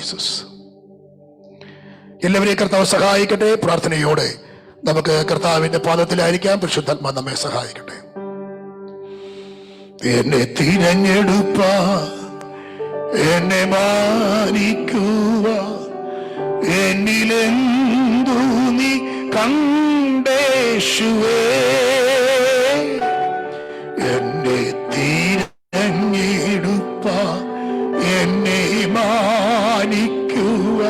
Jesus. എല്ലാവരെയും കർത്താവ് സഹായിക്കട്ടെ. പ്രാർത്ഥനയോടെ നമുക്ക് കർത്താവിന്റെ പാദത്തിലായിരിക്കാം. പരിശുദ്ധാത്മാ നമ്മെ സഹായിക്കട്ടെ. എന്നെ തിരഞ്ഞെടുപ്പ, എന്നെ മാനിക്കുക, എന്നിലെന്തു നീ കണ്ടേശുവേ. എന്നെ തിരഞ്ഞെടുപ്പ, എന്നെ മാനിക്കുക,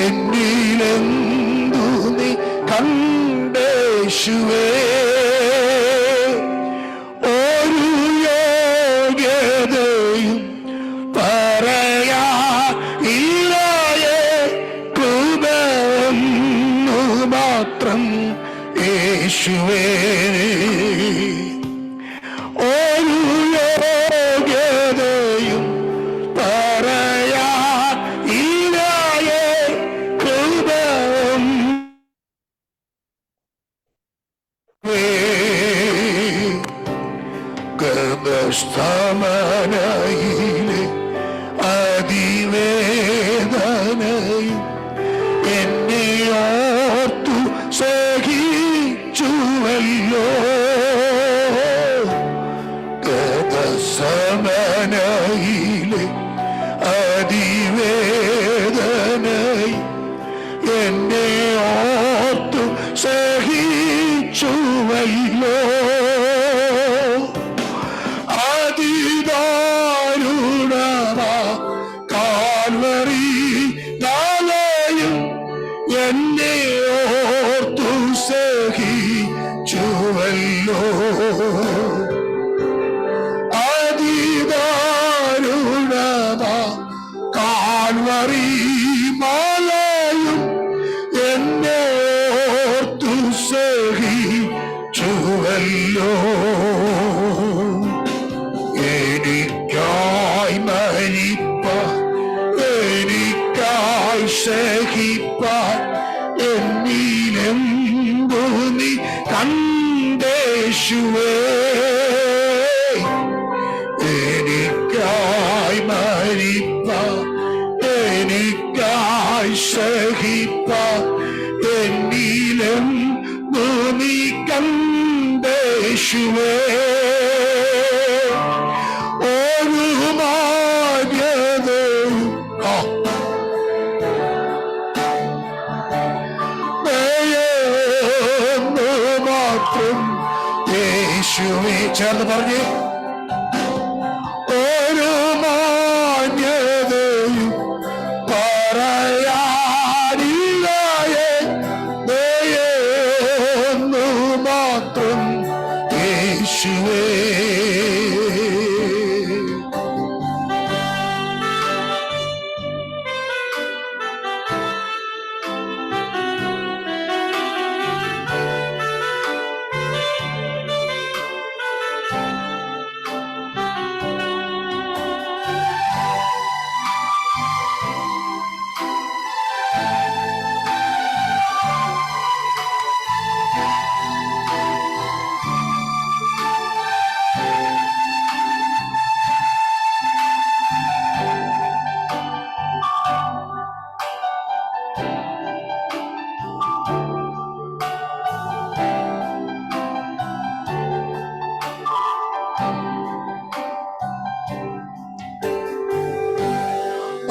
എന്നിലെന്തു നീ കണ്ടേശുവേ. ഒരു യോഗ്യതയും പറയായില്ലായേ, കൃപയെന്നു മാത്രം യേശുവേ. ഒരു യോഗ്യതയും പറയായില്ലായേ, കൃപയും ഗർഭസ്ഥമനയിലെ അതിവേദനയും എന്നെ ഓർത്തു സഹിച്ചുവല്ലോ. ഗർഭസ്ഥമനയിലെ അതിവേദനയും എന്നെ ഓർത്തു സഹിച്ചുവല്ലോ. കാൽവറി നാളെയും എന്നെ ഓർത്തു സഹിച്ചുവല്ലോ. അതിദാരുണമാ കാൽവറി മാലയും എന്നെ ഓർത്തു സഹിച്ചുവല്ലോ. എനിക്കായി മരിപ്പാൻ, എനിക്കായി സഹിപ്പാൻ, എന്നിലെന്തു നീ കണ്ടേശുവേ. എനിക്കായി മരിപ്പാൻ, എനിക്കായി സഹിപ്പാൻ, എന്നിലെന്തു നീ കണ്ടേശുവേ. യേശുവേ ചേർന്ന് പറഞ്ഞേ, ഒരു മാന്യതയും പറയാനില്ലായേ, ദയെന്നു മാത്രം യേശുവേ.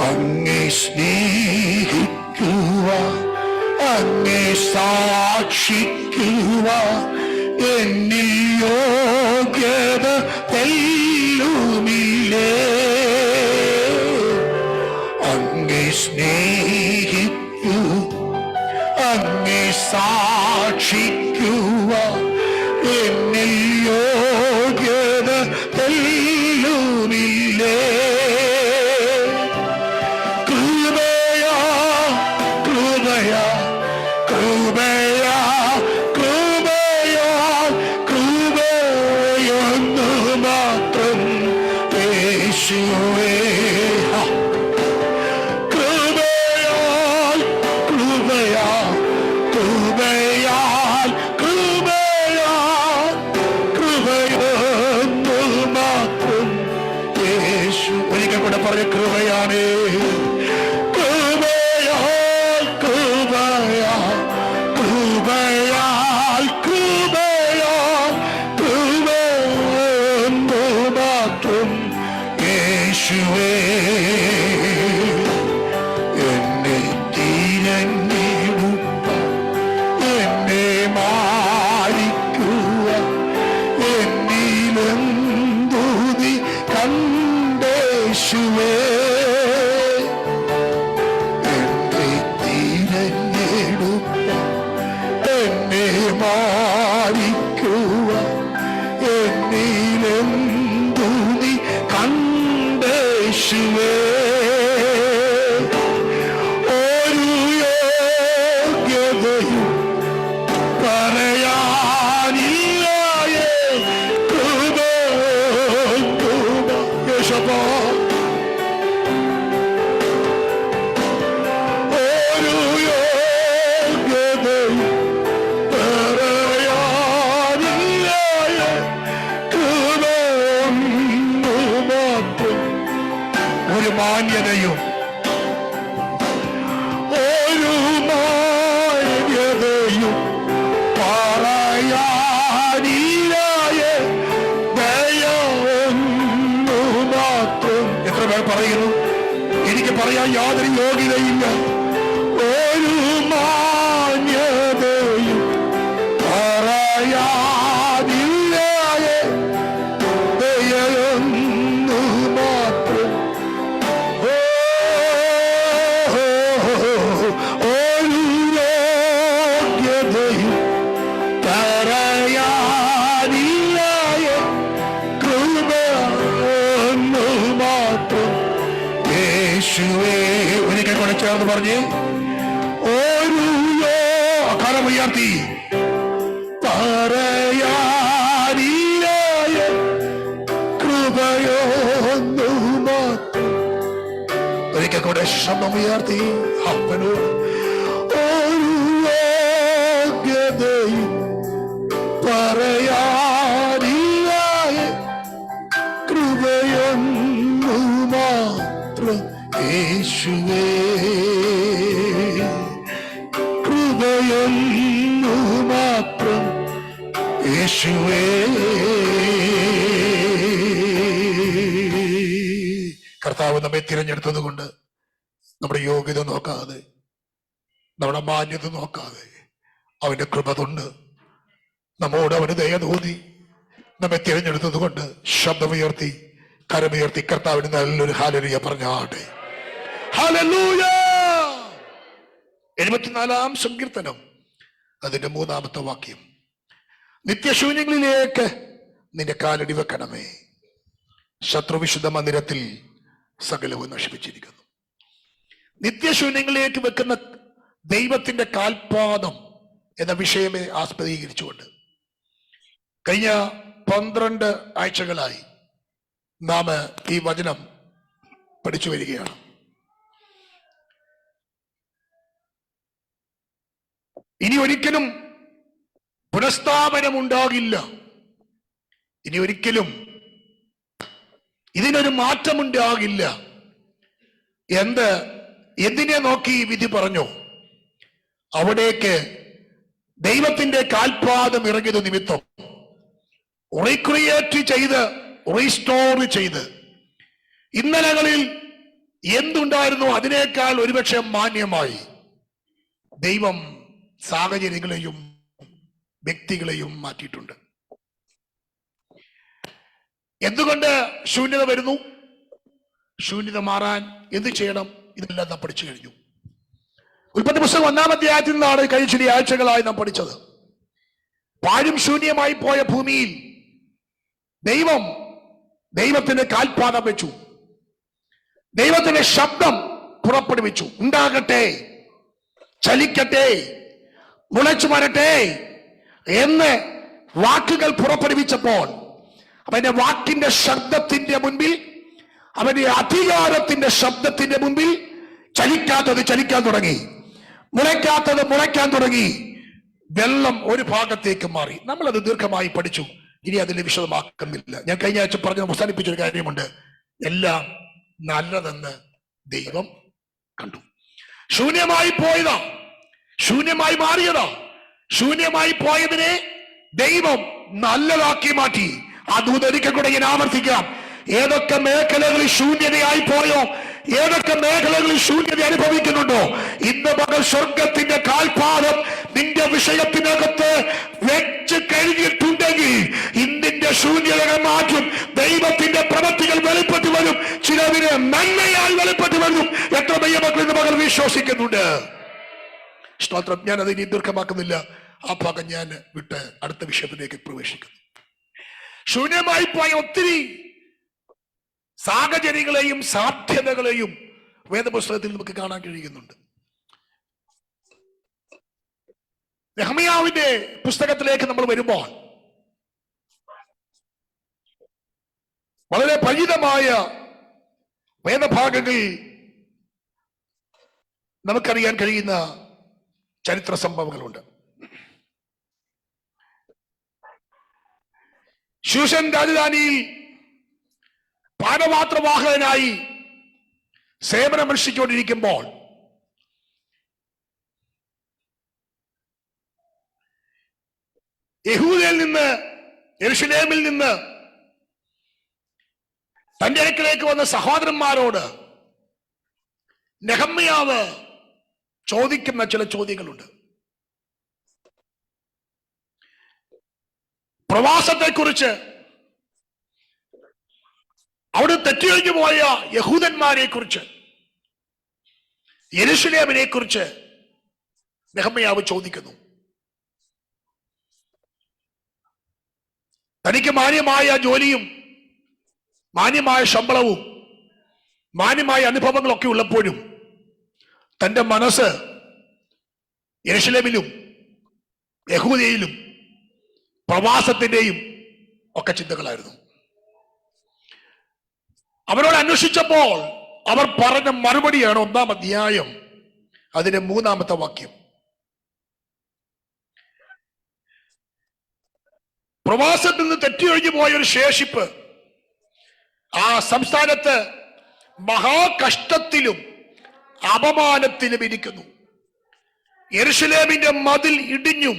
അങ്ങേ സ്നേഹിക്കുക, അങ്ങേ സാക്ഷിക്കുക, എന്നിൽ യോഗ്യത തെല്ലുമില്ലേ. അങ്ങേ സ്നേഹിക്കൂ, അങ്ങേ സാക്ഷിക്കുക, എന്നിൽ യോഗ്യത തെല്ലുമില്ലേ. യേശു പറയാൻ യാതൊരു യോഗ്യതയില്ല. ഒരു മാന്യതയും പറയാതില്ലാതെ ദയൊന്നു മാത്രം. ഒരു യോഗ്യതയും പറയാതില്ലാതെ കൃപയൊന്നു മാത്രം. യേശുവേ, ഒരിക്കൽ കൂടെ ചേർന്ന് പറഞ്ഞ് ഒരു കരമുയർത്തി പറയാനില്ലായ കൃപയൊന്നു മാത്രം. ഒരിക്കൽ കൂടെ ശബ്ദമുയർത്തി അപ്പനോട് ഒരു യോഗ്യതയും പറയാനില്ലായ കൃപയൊന്നു മാത്രം. യേശുവേ, കൃപയൊന്നു മാത്രം. യേശുവേ, കർത്താവ് നമ്മെ തിരഞ്ഞെടുത്തത് കൊണ്ട് നമ്മുടെ യോഗ്യത നോക്കാതെ, നമ്മുടെ മാന്യത നോക്കാതെ അവന്റെ കൃപ കൊണ്ട് നമ്മോട് അവന് ദയ തോന്നി നമ്മെ തിരഞ്ഞെടുത്തത് കൊണ്ട് ശബ്ദമുയർത്തി കരമുയർത്തി കർത്താവിന് നല്ലൊരു ഹല്ലേലൂയ പറഞ്ഞാട്ടെ. ഹല്ലേലൂയ. 74-ാം സങ്കീർത്തനം അതിന്റെ 3-ാമത്തെ വാക്യം. നിത്യശൂന്യങ്ങളിലേക്ക് നിന്റെ കാലടി വെക്കണമേ, ശത്രുവിശുദ്ധ മന്ദിരത്തിൽ സകലവും നശിപ്പിച്ചിരിക്കുന്നു. നിത്യശൂന്യങ്ങളിലേക്ക് വെക്കുന്ന ദൈവത്തിന്റെ കാൽപാദം എന്ന വിഷയമേ ആസ്പദീകരിച്ചുകൊണ്ട് കഴിഞ്ഞ 12 ആഴ്ചകളായി നാം ഈ വചനം പഠിച്ചു വരികയാണ്. ഇനി ഒരിക്കലും പുനഃസ്ഥാപനം ഉണ്ടാകില്ല. ഇനി ഒരിക്കലും ഇതിനൊരു മാറ്റമുണ്ടാകില്ല. എന്തിനെ നോക്കി വിധി പറഞ്ഞു? അവിടേക്ക് ദൈവത്തിന്റെ കാൽപാദം ഇറങ്ങിയത് നിമിത്തം റീക്രിയേറ്റ് ചെയ്ത് റീസ്റ്റോർ ചെയ്ത് ഇന്നലകളിൽ എന്തുണ്ടായിരുന്നു അതിനേക്കാൾ ഒരുപക്ഷെ മാന്യമായി ദൈവം സാഹചര്യങ്ങളെയും വ്യക്തികളെയും മാറ്റിയിട്ടുണ്ട്. എന്തുകൊണ്ട് ശൂന്യത വരുന്നു? ശൂന്യത മാറാൻ എന്ത് ചെയ്യണം? ഇതെല്ലാം നാം പഠിച്ചു കഴിഞ്ഞു. ഉൽപ്പത്തി പുസ്തകം 1-ാം അധ്യായത്തിൽ നിന്നാണ് കഴിഞ്ഞ ചില ആഴ്ചകളായി നാം പഠിച്ചത്. പാഴും ശൂന്യമായി പോയ ഭൂമിയിൽ ദൈവത്തിന്റെ കാൽപാദം വെച്ചു, ദൈവത്തിന്റെ ശബ്ദം പുറപ്പെടുവിച്ചു. ഉണ്ടാകട്ടെ, ചലിക്കട്ടെ, മുളച്ചു വരട്ടെ എന്ന് വാക്കുകൾ പുറപ്പെടുവിച്ചപ്പോൾ അവന്റെ വാക്കിന്റെ ശബ്ദത്തിന്റെ മുൻപിൽ, അവന്റെ അധികാരത്തിന്റെ ശബ്ദത്തിന്റെ മുൻപിൽ ചലിക്കാത്തത് ചലിക്കാൻ തുടങ്ങി, മുളയ്ക്കാത്തത് മുളയ്ക്കാൻ തുടങ്ങി. വെള്ളം ഒരു ഭാഗത്തേക്ക് മാറി. നമ്മളത് ദീർഘമായി പഠിച്ചു, ഇനി അതിൽ വിശദമാക്കുന്നില്ല. ഞാൻ കഴിഞ്ഞ ആഴ്ച പറഞ്ഞ് അവസാനിപ്പിച്ചൊരു കാര്യമുണ്ട്. എല്ലാം നല്ലതെന്ന് ദൈവം കണ്ടു. ശൂന്യമായി പോയതാ, ശൂന്യമായി മാറിയതാ, ശൂന്യമായി പോയതിനെ ദൈവം നല്ലതാക്കി മാറ്റി. ഒരിക്കൽ കൂടെ ഞാൻ ആവർത്തിക്കാം. ഏതൊക്കെ മേഖലകളിൽ ശൂന്യതയായി പോയോ, ഏതൊക്കെ മേഖലകളിൽ ശൂന്യത അനുഭവിക്കുന്നുണ്ടോ, ഇന്ന് പകൽ സ്വർഗത്തിന്റെ കാൽപാദം നിന്റെ വിഷയത്തിനകത്ത് വെച്ച് കഴിഞ്ഞിട്ടുണ്ടെങ്കിൽ ഇന്നിന്റെ ശൂന്യതകൾ മാറ്റും. ദൈവത്തിന്റെ പ്രവൃത്തികൾ വെളിപ്പെട്ട് വരും. ചിലവിന് നന്മയായി വെളിപ്പെട്ട് വരും. എത്ര ദൈവമക്കൾ ഇന്ന് പകൽ വിശ്വസിക്കുന്നുണ്ട്? സ്തോത്രം. ഞാൻ അത് ഇനി ദീർഘമാക്കുന്നില്ല. ആ ഭാഗം ഞാൻ വിട്ട് അടുത്ത വിഷയത്തിലേക്ക് പ്രവേശിക്കുന്നു. ശൂന്യമായി പോയ ഒത്തിരി സാഹചര്യങ്ങളെയും സാധ്യതകളെയും വേദപുസ്തകത്തിൽ നമുക്ക് കാണാൻ കഴിയുന്നുണ്ട്. നെഹമ്യാവിന്റെ പുസ്തകത്തിലേക്ക് നമ്മൾ വരുമ്പോൾ വളരെ പരിചിതമായ വേദഭാഗങ്ങളിൽ നമുക്കറിയാൻ കഴിയുന്ന ചരിത്ര സംഭവങ്ങളുണ്ട്. ശൂഷൻ രാജധാനിയിൽ പാനപാത്രവാഹകനായി സേവനമനുഷ്ഠിച്ചുകൊണ്ടിരിക്കുമ്പോൾ യഹൂദയിൽ നിന്ന്, യെരുശലേമിൽ നിന്ന് തന്റെ അടുക്കലേക്ക് വന്ന സഹോദരന്മാരോട് നെഹമ്യാവ് ചോദിക്കുന്ന ചില ചോദ്യങ്ങളുണ്ട്. പ്രവാസത്തെക്കുറിച്ച്, അവിടെ തെറ്റിയൊഴിഞ്ഞു പോയ യഹൂദന്മാരെ കുറിച്ച്, യെരൂശലേമിനെ കുറിച്ച് നെഹമ്യാവ് ചോദിക്കുന്നു. തനിക്ക് മാന്യമായ ജോലിയും മാന്യമായ ശമ്പളവും മാന്യമായ അനുഭവങ്ങളൊക്കെ ഉള്ളപ്പോഴും തന്റെ മനസ്സ് യെരൂശലേമിലും യഹൂദയിലും പ്രവാസത്തിന്റെയും ഒക്കെ ചിന്തകളായിരുന്നു. അവരോട് അന്വേഷിച്ചപ്പോൾ അവർ പറഞ്ഞ മറുപടിയാണ് 1-ാം അധ്യായം അതിന്റെ 3-ാമത്തെ വാക്യം. പ്രവാസത്തിൽ നിന്ന് തെറ്റിയൊഴിഞ്ഞു പോയ ഒരു ശേഷിപ്പ് ആ സംസ്ഥാനത്ത് മഹാകഷ്ടത്തിലും അപമാനത്തിലും ഇരിക്കുന്നു. യെരൂശലേമിന്റെ മതിൽ ഇടിഞ്ഞും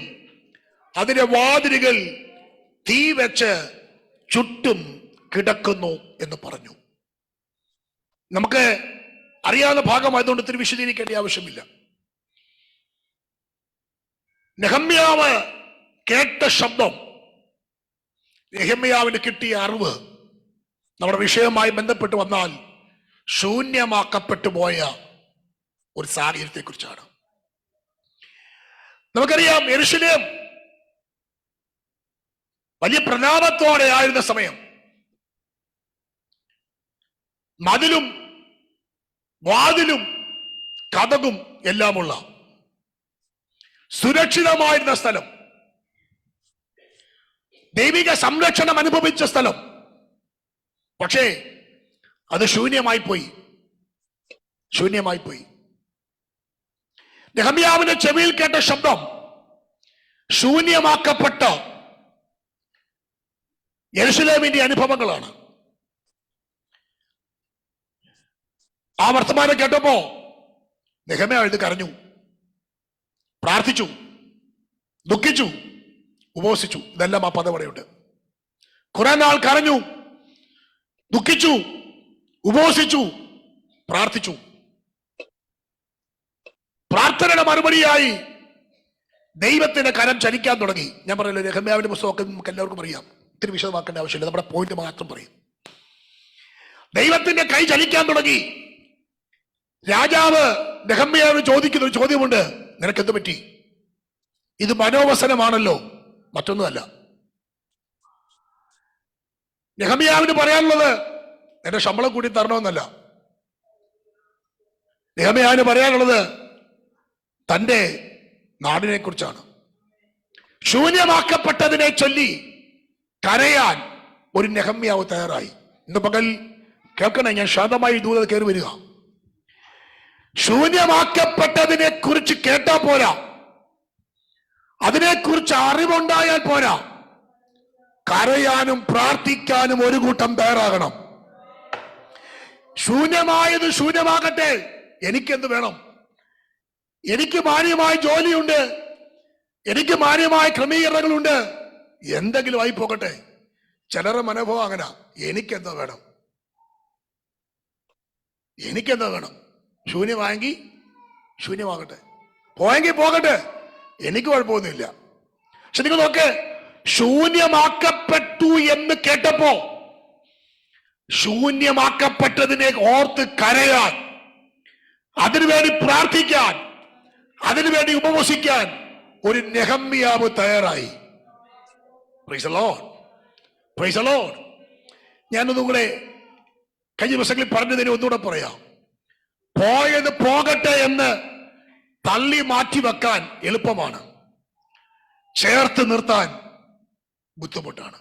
അതിന്റെ വാതിലുകൾ തീ വെച്ച് ചുറ്റും കിടക്കുന്നു എന്ന് പറഞ്ഞു. നമുക്ക് അറിയാവുന്ന ഭാഗമായതുകൊണ്ട് ഇത്തിരി വിശദീകരിക്കേണ്ട ആവശ്യമില്ല. നെഹമ്യാവ് കേട്ട ശബ്ദം, നെഹമ്യാവിന് കിട്ടിയ അറിവ് നമ്മുടെ വിഷയവുമായി ബന്ധപ്പെട്ട് വന്നാൽ ശൂന്യമാക്കപ്പെട്ടു പോയ ഒരു സാഹചര്യത്തെ കുറിച്ചാണ്. നമുക്കറിയാം, യെരൂശലേം വലിയ പ്രതാപത്തോടെ ആയിരുന്ന സമയം, മതിലും വാതിലും കതകും എല്ലാമുള്ള സുരക്ഷിതമായിരുന്ന സ്ഥലം, ദൈവിക സംരക്ഷണം അനുഭവിച്ച സ്ഥലം. പക്ഷേ അത് ശൂന്യമായി പോയി. നെഹമ്യാവിന്റെ ചെവിയിൽ കേട്ട ശബ്ദം ശൂന്യമാക്കപ്പെട്ട യെരൂശലേമിന്റെ അനുഭവങ്ങളാണ്. ആ വർത്തമാനം കേട്ടപ്പോ നെഹമ്യാവ് എഴുതി കരഞ്ഞു, പ്രാർത്ഥിച്ചു, ദുഃഖിച്ചു, ഉപവസിച്ചു. ഇതെല്ലാം ആ പദം അവിടെയുണ്ട്. കുറെ നാൾ കരഞ്ഞു, ദുഃഖിച്ചു, ഉപവസിച്ചു, പ്രാർത്ഥിച്ചു. പ്രാർത്ഥനയുടെ മറുപടിയായി ദൈവത്തിന്റെ കരം ചലിക്കാൻ തുടങ്ങി. ഞാൻ പറയല്ലോ, നെഹമ്യാവിന്റെ പുസ്തകമൊക്കെ നമുക്ക് എല്ലാവർക്കും അറിയാം, ഇത്തിരി വിശദമാക്കേണ്ട ആവശ്യമില്ല, നമ്മുടെ പോയിന്റ് മാത്രം പറയും. ദൈവത്തിന്റെ കൈ ചലിക്കാൻ തുടങ്ങി. രാജാവ് നെഹമ്യാവിന് ചോദിക്കുന്ന ഒരു ചോദ്യമുണ്ട്, നിനക്കെന്ത് പറ്റി? ഇത് മനോവസനമാണല്ലോ, മറ്റൊന്നുമല്ല. നെഹമ്യാവിന് പറയാനുള്ളത് എന്റെ ശമ്പളം കൂടി തരണമെന്നല്ല. നെഹമ്യാവിന് പറയാനുള്ളത് തന്റെ നാടിനെ കുറിച്ചാണ്. ശൂന്യമാക്കപ്പെട്ടതിനെ ചൊല്ലി കരയാൻ ഒരു നെഹമ്യാവ് തയ്യാറായി. ഇന്ന് പകൽ കേൾക്കണേ, ഞാൻ ശാന്തമായി ദൂത കയറി വരിക. ശൂന്യമാക്കപ്പെട്ടതിനെ കുറിച്ച് കേട്ടാ പോരാ, അതിനെക്കുറിച്ച് അറിവുണ്ടായാൽ പോരാ, കരയാനും പ്രാർത്ഥിക്കാനും ഒരു കൂട്ടം തയ്യാറാകണം. ശൂന്യമായത് ശൂന്യമാകട്ടെ, എനിക്കെന്ത് വേണം? എനിക്ക് മാന്യമായ ജോലിയുണ്ട്, എനിക്ക് മാന്യമായ ക്രമീകരണങ്ങളുണ്ട്, എന്തെങ്കിലും ആയി പോകട്ടെ. ചിലരുടെ മനോഭാവം അങ്ങനെ, എനിക്കെന്താ വേണം? ശൂന്യമായെങ്കിൽ ശൂന്യമാകട്ടെ, പോയെങ്കിൽ പോകട്ടെ, എനിക്ക് കുഴപ്പമൊന്നുമില്ല. പക്ഷെ നിങ്ങൾ നോക്ക്, ശൂന്യമാക്കപ്പെട്ടു എന്ന് കേട്ടപ്പോ ശൂന്യമാക്കപ്പെട്ടതിനെ ഓർത്ത് കരയാൻ, അതിനുവേണ്ടി പ്രാർത്ഥിക്കാൻ, അതിനുവേണ്ടി ഉപവസിക്കാൻ ഒരു നെഹമ്യാവ് തയ്യാറായി. Praise the Lord, praise the Lord. ഞാനൊന്നുകൂടെ കഴിഞ്ഞ ദിവസങ്ങളിൽ പറഞ്ഞതിന് ഒന്നുകൂടെ പറയാം. പോയത് പോകട്ടെ എന്ന് തള്ളി മാറ്റി വെക്കാൻ എളുപ്പമാണ്, ചേർത്ത് നിർത്താൻ ബുദ്ധിമുട്ടാണ്.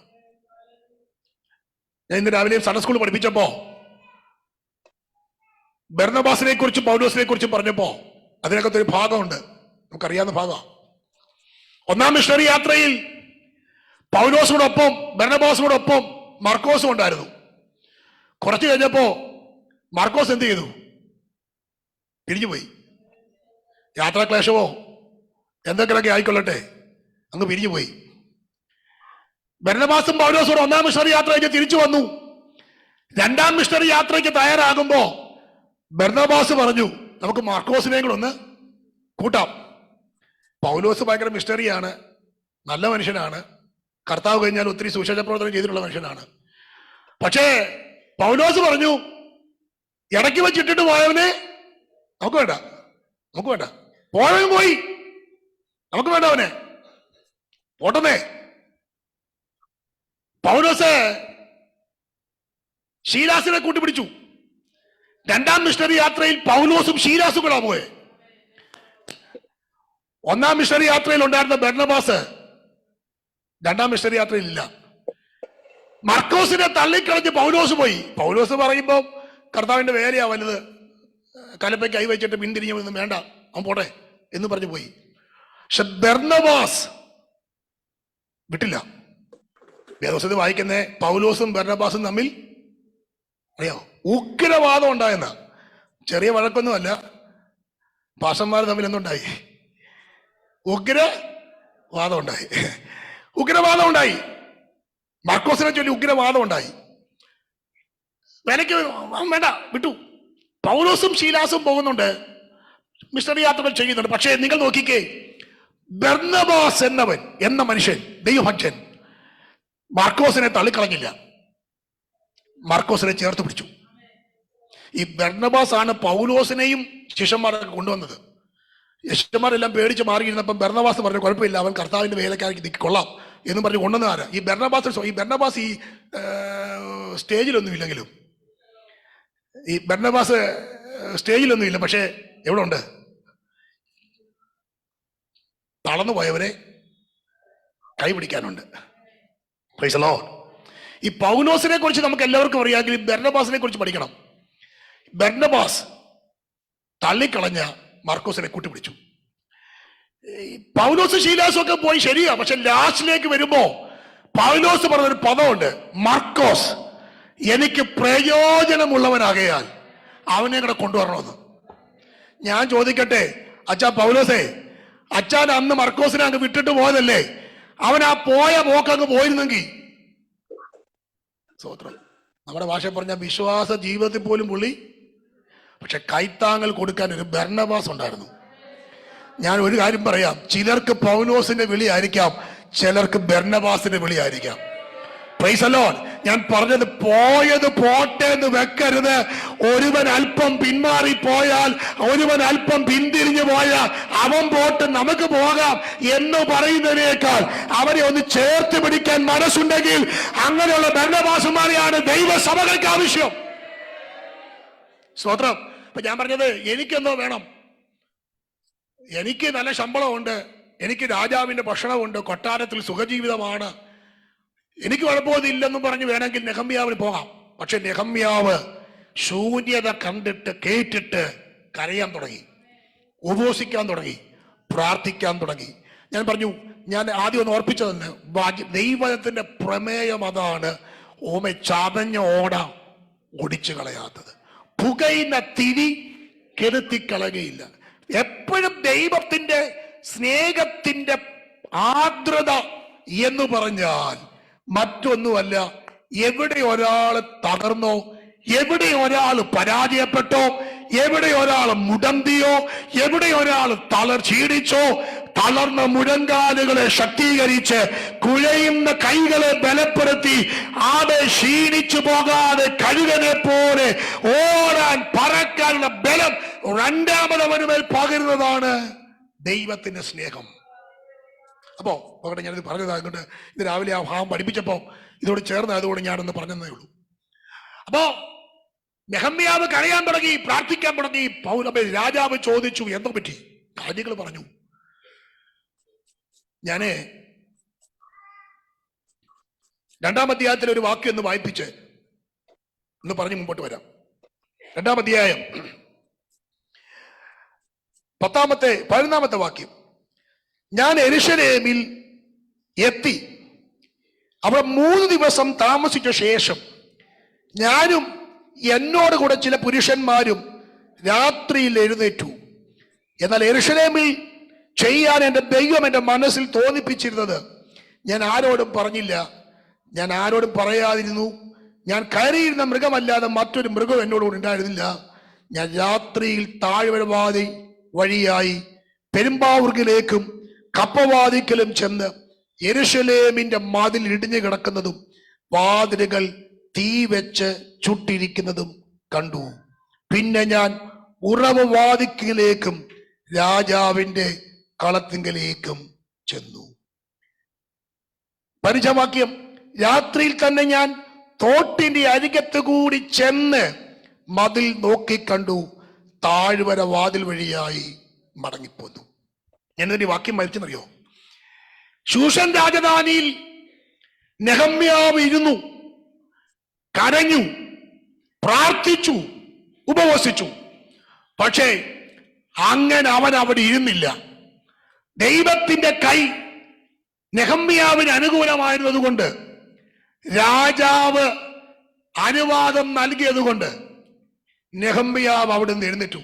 ഞാൻ ഇന്ന് രാവിലെ സൺഡേ സ്കൂൾ പഠിപ്പിച്ചപ്പോ ബർന്നബാസിനെ കുറിച്ചും പൗലോസിനെ കുറിച്ചും പറഞ്ഞപ്പോ അതിനകത്തൊരു ഭാഗമുണ്ട്, നമുക്കറിയാവുന്ന ഭാഗം. 1-ാം മിഷണറി യാത്രയിൽ പൗലോസിനോടൊപ്പം ബർന്നബാസിനോടൊപ്പം മർക്കോസും ഉണ്ടായിരുന്നു. കുറച്ചു കഴിഞ്ഞപ്പോ മർക്കോസ് എന്ത് ചെയ്തു? പിരിഞ്ഞുപോയി. യാത്രാക്ലേശമോ എന്തെങ്കിലുമൊക്കെ ആയിക്കൊള്ളട്ടെ, അങ്ങ് പിരിഞ്ഞുപോയി. ബർന്നബാസും പൗലോസും 1-ാം മിഷണറി യാത്രയ്ക്ക് തിരിച്ചു വന്നു. 2-ാം മിഷണറി യാത്രയ്ക്ക് തയ്യാറാകുമ്പോ ബർന്നബാസ് പറഞ്ഞു, നമുക്ക് മാർക്കോസിനെയും കൂടെ ഒന്ന് കൂട്ടാം. പൗലോസ് ഭയങ്കര മിസ്റ്ററിയാണ്, നല്ല മനുഷ്യനാണ്, കർത്താവ് കഴിഞ്ഞാൽ ഒത്തിരി സുവിശേഷ പ്രവർത്തനം ചെയ്തിട്ടുള്ള മനുഷ്യനാണ്. പക്ഷേ പൗലോസ് പറഞ്ഞു, ഇടയ്ക്ക് വെച്ചിട്ടിട്ട് പോയവനെ നമുക്ക് വേണ്ട, പോയവൻ പോയി, നമുക്ക് വേണ്ട അവനെ, പോട്ടെന്നേ. പൗലോസ് ശീലാസിനെ കൂട്ടിപ്പിടിച്ചു. രണ്ടാം മിഷണറി യാത്രയിൽ പൗലോസും ശീലാസും കൂടാ പോയെ. ഒന്നാം മിഷണറി യാത്രയിൽ ഉണ്ടായിരുന്ന ബർന്നബാസ് രണ്ടാം മിഷണറി യാത്രയിൽ ഇല്ല. മർക്കോസിനെ തള്ളിക്കളഞ്ഞ് പൗലോസ് പോയി. പൗലോസ് പറയുമ്പോൾ കർത്താവിന്റെ വേലയാ വലുത്, കലപ്പയ്ക്ക് കൈ വെച്ചിട്ട് പിന്തിരിഞ്ഞൊന്നും വേണ്ട, അവൻ പോട്ടെ എന്ന് പറഞ്ഞു പോയി. പക്ഷെ ബർന്നബാസ് വിട്ടില്ല. വേദപുസ്തകത്തിൽ വായിക്കുന്നേ പൗലോസും ബർന്നബാസും തമ്മിൽ അറിയാമോ ഉഗ്രവാദം ഉണ്ടായെന്ന. ചെറിയ വഴക്കൊന്നുമല്ല, പാഷന്മാർ തമ്മിൽ എന്തുണ്ടായി? ഉഗ്രവാദം ഉണ്ടായി. മാർക്കോസിനെ ചൊല്ലി ഉഗ്രവാദം ഉണ്ടായി. വേലയ്ക്ക് വേണ്ട, വിട്ടു. പൗലോസും ശീലാസും പോകുന്നുണ്ട്, മിഷണറി യാത്രകൾ ചെയ്യുന്നുണ്ട്. പക്ഷേ നിങ്ങൾ നോക്കിക്കേ, ബർന്നബാസ് എന്ന മനുഷ്യൻ, ദൈവഭക്തൻ, മാർക്കോസിനെ തള്ളിക്കളഞ്ഞില്ല, മാർക്കോസിനെ ചേർത്ത് പിടിച്ചു. ഈ ബർന്നബാസ് ആണ് പൗലോസിനെയും ശിഷ്യന്മാരൊക്കെ കൊണ്ടുവന്നത്. ശിഷ്യന്മാരെല്ലാം പേടിച്ച് മാറിയിരുന്നപ്പം ബർന്നബാസ് പറഞ്ഞു, കുഴപ്പമില്ല, അവൻ കർത്താവിന്റെ വേലക്കാർക്ക് കൊള്ളാം എന്ന് പറഞ്ഞ് കൊണ്ടുവന്ന ആരാ? ഈ ബർന്നബാസ് ഈ സ്റ്റേജിലൊന്നും ഇല്ലെങ്കിലും, ഈ ബർന്നബാസ് സ്റ്റേജിലൊന്നും ഇല്ല, പക്ഷെ എവിടെ ഉണ്ട്? തളർന്നു പോയവരെ കൈപിടിക്കാനുണ്ട്. Price the Lord. ഈ പൗലോസിനെ കുറിച്ച് നമുക്ക് എല്ലാവർക്കും അറിയാമെങ്കിൽ ബർന്നബാസിനെ കുറിച്ച് പഠിക്കണം. ബർന്നബാസ് തള്ളിക്കളഞ്ഞ മാർക്കോസിനെ കൂട്ടിപ്പിടിച്ചു. പൗലോസ് ശീലാസും ഒക്കെ പോയി ശരിയാ, പക്ഷെ ലാസ്റ്റിലേക്ക് വരുമ്പോ പൗലോസ് പറഞ്ഞൊരു പദമുണ്ട്, മാർക്കോസ് എനിക്ക് പ്രയോജനമുള്ളവനാകയാൽ അവനെ കൂടെ കൊണ്ടുവരണമെന്ന്. ഞാൻ ചോദിക്കട്ടെ, അച്ഛാ പൗലോസേ, അച്ഛൻ അന്ന് മർക്കോസിനെ അങ്ങ് വിട്ടിട്ട് പോയതല്ലേ? അവൻ ആ പോയ പോക്കങ്ങ് പോയിരുന്നെങ്കിൽ, സ്തോത്രം, നമ്മുടെ ഭാഷ പറഞ്ഞ വിശ്വാസ ജീവിതത്തിൽ പോലും പുള്ളി. പക്ഷെ കൈത്താങ്ങൽ കൊടുക്കാൻ ഒരു ബർന്നബാസ് ഉണ്ടായിരുന്നു. ഞാൻ ഒരു കാര്യം പറയാം, ചിലർക്ക് പൗലോസിന്റെ വിളിയായിരിക്കാം, ചിലർക്ക് ബർന്നബാസിന്റെ വിളിയായിരിക്കാം. Praise the Lord. ഞാൻ പറഞ്ഞത് പോയത് പോട്ടെ എന്ന് വെക്കരുത്. ഒരുവൻ അല്പം പിന്മാറിപ്പോയാൽ, ഒരുവൻ അല്പം പിന്തിരിഞ്ഞു പോയാൽ അവൻ പോട്ട് നമുക്ക് പോകാം എന്ന് പറയുന്നതിനേക്കാൾ അവരെ ഒന്ന് ചേർത്ത് പിടിക്കാൻ മനസ്സുണ്ടെങ്കിൽ അങ്ങനെയുള്ള ബർന്നബാസുമാരെയാണ് ദൈവസഭകൾക്ക് ആവശ്യം. സ്തോത്രം. അപ്പൊ ഞാൻ പറഞ്ഞത്, എനിക്കെന്തോ വേണം, എനിക്ക് നല്ല ശമ്പളമുണ്ട്, എനിക്ക് രാജാവിന്റെ ഭക്ഷണമുണ്ട്, കൊട്ടാരത്തിൽ സുഖജീവിതമാണ്, എനിക്ക് കുഴപ്പമൊന്നുമില്ലെന്നും പറഞ്ഞ് വേണമെങ്കിൽ നെഹമ്യാവിന് പോകാം. പക്ഷെ നെഹമ്യാവ് ശൂന്യത കണ്ടിട്ട് കേട്ടിട്ട് കരയാൻ തുടങ്ങി, ഉപവസിക്കാൻ തുടങ്ങി, പ്രാർത്ഥിക്കാൻ തുടങ്ങി. ഞാൻ പറഞ്ഞു, ഞാൻ ആദ്യം ഒന്ന് ഓർപ്പിച്ചതെന്ന്, ദൈവത്തിന്റെ പ്രമേയം അതാണ്. ചതഞ്ഞ ഓട ഒടിച്ചു കളയാത്തത്, പുകയുന്ന തിരി കെടുത്തിക്കളയുകയില്ല. എപ്പോഴും ദൈവത്തിന്റെ സ്നേഹത്തിന്റെ ആർദ്രത എന്ന് പറഞ്ഞാൽ മറ്റൊന്നുമല്ല. എവിടെ ഒരാൾ തകർന്നോ, എവിടെ ഒരാൾ പരാജയപ്പെട്ടോ, എവിടെ ഒരാൾ മുടന്തിയോ, എവിടെ ഒരാൾ ക്ഷീണിച്ചോ, തളർന്ന മുഴങ്കാലുകളെ ശക്തീകരിച്ച് കുഴയുന്ന കൈകളെ ബലപ്പെടുത്തി ആടെ ക്ഷീണിച്ചു പോകാതെ കഴുകനെ പോലെ ഓടാൻ പറക്കാനുള്ള ബലം രണ്ടാമതവനുമേൽ പകരുന്നതാണ് ദൈവത്തിന്റെ സ്നേഹം. അപ്പോ നോക്കട്ടെ, ഞാനിത് പറഞ്ഞതായതുകൊണ്ട്, ഇത് രാവിലെ ആ ഭാവം പഠിപ്പിച്ചപ്പോ ഇതോട് ചേർന്നായതുകൊണ്ട് ഞാനൊന്ന് പറഞ്ഞതേ ഉള്ളൂ. അപ്പോ നെഹമ്യാവ് കരയാൻ തുടങ്ങി, പ്രാർത്ഥിക്കാൻ തുടങ്ങി. രാജാവ് ചോദിച്ചു, എന്തോ പറ്റി? കാര്യങ്ങൾ പറഞ്ഞു. ഞാന് 2-ാം അധ്യായത്തിലെ ഒരു വാക്യം ഒന്ന് വായിപ്പിച്ച് ഒന്ന് പറഞ്ഞ് മുമ്പോട്ട് വരാം. 2-ാം അധ്യായം 11-ാമത്തെ വാക്യം. ഞാൻ യെരൂശലേമിൽ എത്തി, അവിടെ 3 ദിവസം താമസിച്ച ശേഷം ഞാനും എന്നോട് കൂടെ ചില പുരുഷന്മാരും രാത്രിയിൽ എഴുന്നേറ്റു. എന്നാൽ യെരൂശലേമിൽ ചെയ്യാൻ എൻ്റെ ദൈവം എൻ്റെ മനസ്സിൽ തോന്നിപ്പിച്ചിരുന്നത് ഞാൻ ആരോടും പറഞ്ഞില്ല. ഞാൻ ആരോടും പറയാതിരുന്നു. ഞാൻ കയറിയിരുന്ന മൃഗമല്ലാതെ മറ്റൊരു മൃഗം എന്നോട് ഉണ്ടായിരുന്നില്ല. ഞാൻ രാത്രിയിൽ താഴ്വരവാതി വഴിയായി പെരുമ്പാവൂർക്കിലേക്കും കപ്പവാതിക്കലും ചെന്ന് യെരൂശലേമിന്റെ മതിൽ ഇടിഞ്ഞു കിടക്കുന്നതും വാതിലുകൾ തീ വെച്ച് ചുട്ടിരിക്കുന്നതും കണ്ടു. പിന്നെ ഞാൻ ഉറവുവാതിക്കലേക്കും രാജാവിന്റെ കളത്തിങ്കലേക്കും ചെന്നു. പരിചയവാക്യം: രാത്രിയിൽ തന്നെ ഞാൻ തോട്ടിന്റെ അരികത്ത് കൂടി ചെന്ന് മതിൽ നോക്കിക്കണ്ടു, താഴ്വര വാതിൽ വഴിയായി മടങ്ങിപ്പോന്നു. ഞാനൊരു വാക്യം വായിച്ചെന്നറിയോ? ശൂഷൻ രാജധാനിയിൽ നെഹമ്യാവ് ഇരുന്നു, കരഞ്ഞു, പ്രാർത്ഥിച്ചു, ഉപവസിച്ചു. പക്ഷേ അങ്ങനെ അവൻ അവിടെ ഇരുന്നില്ല. ദൈവത്തിന്റെ കൈ നെഹമ്യാവിന് അനുകൂലമായിരുന്നത് കൊണ്ട്, രാജാവ് അനുവാദം നൽകിയത് കൊണ്ട് നെഹമ്യാവ് അവിടെ നിന്ന് എഴുന്നേറ്റു.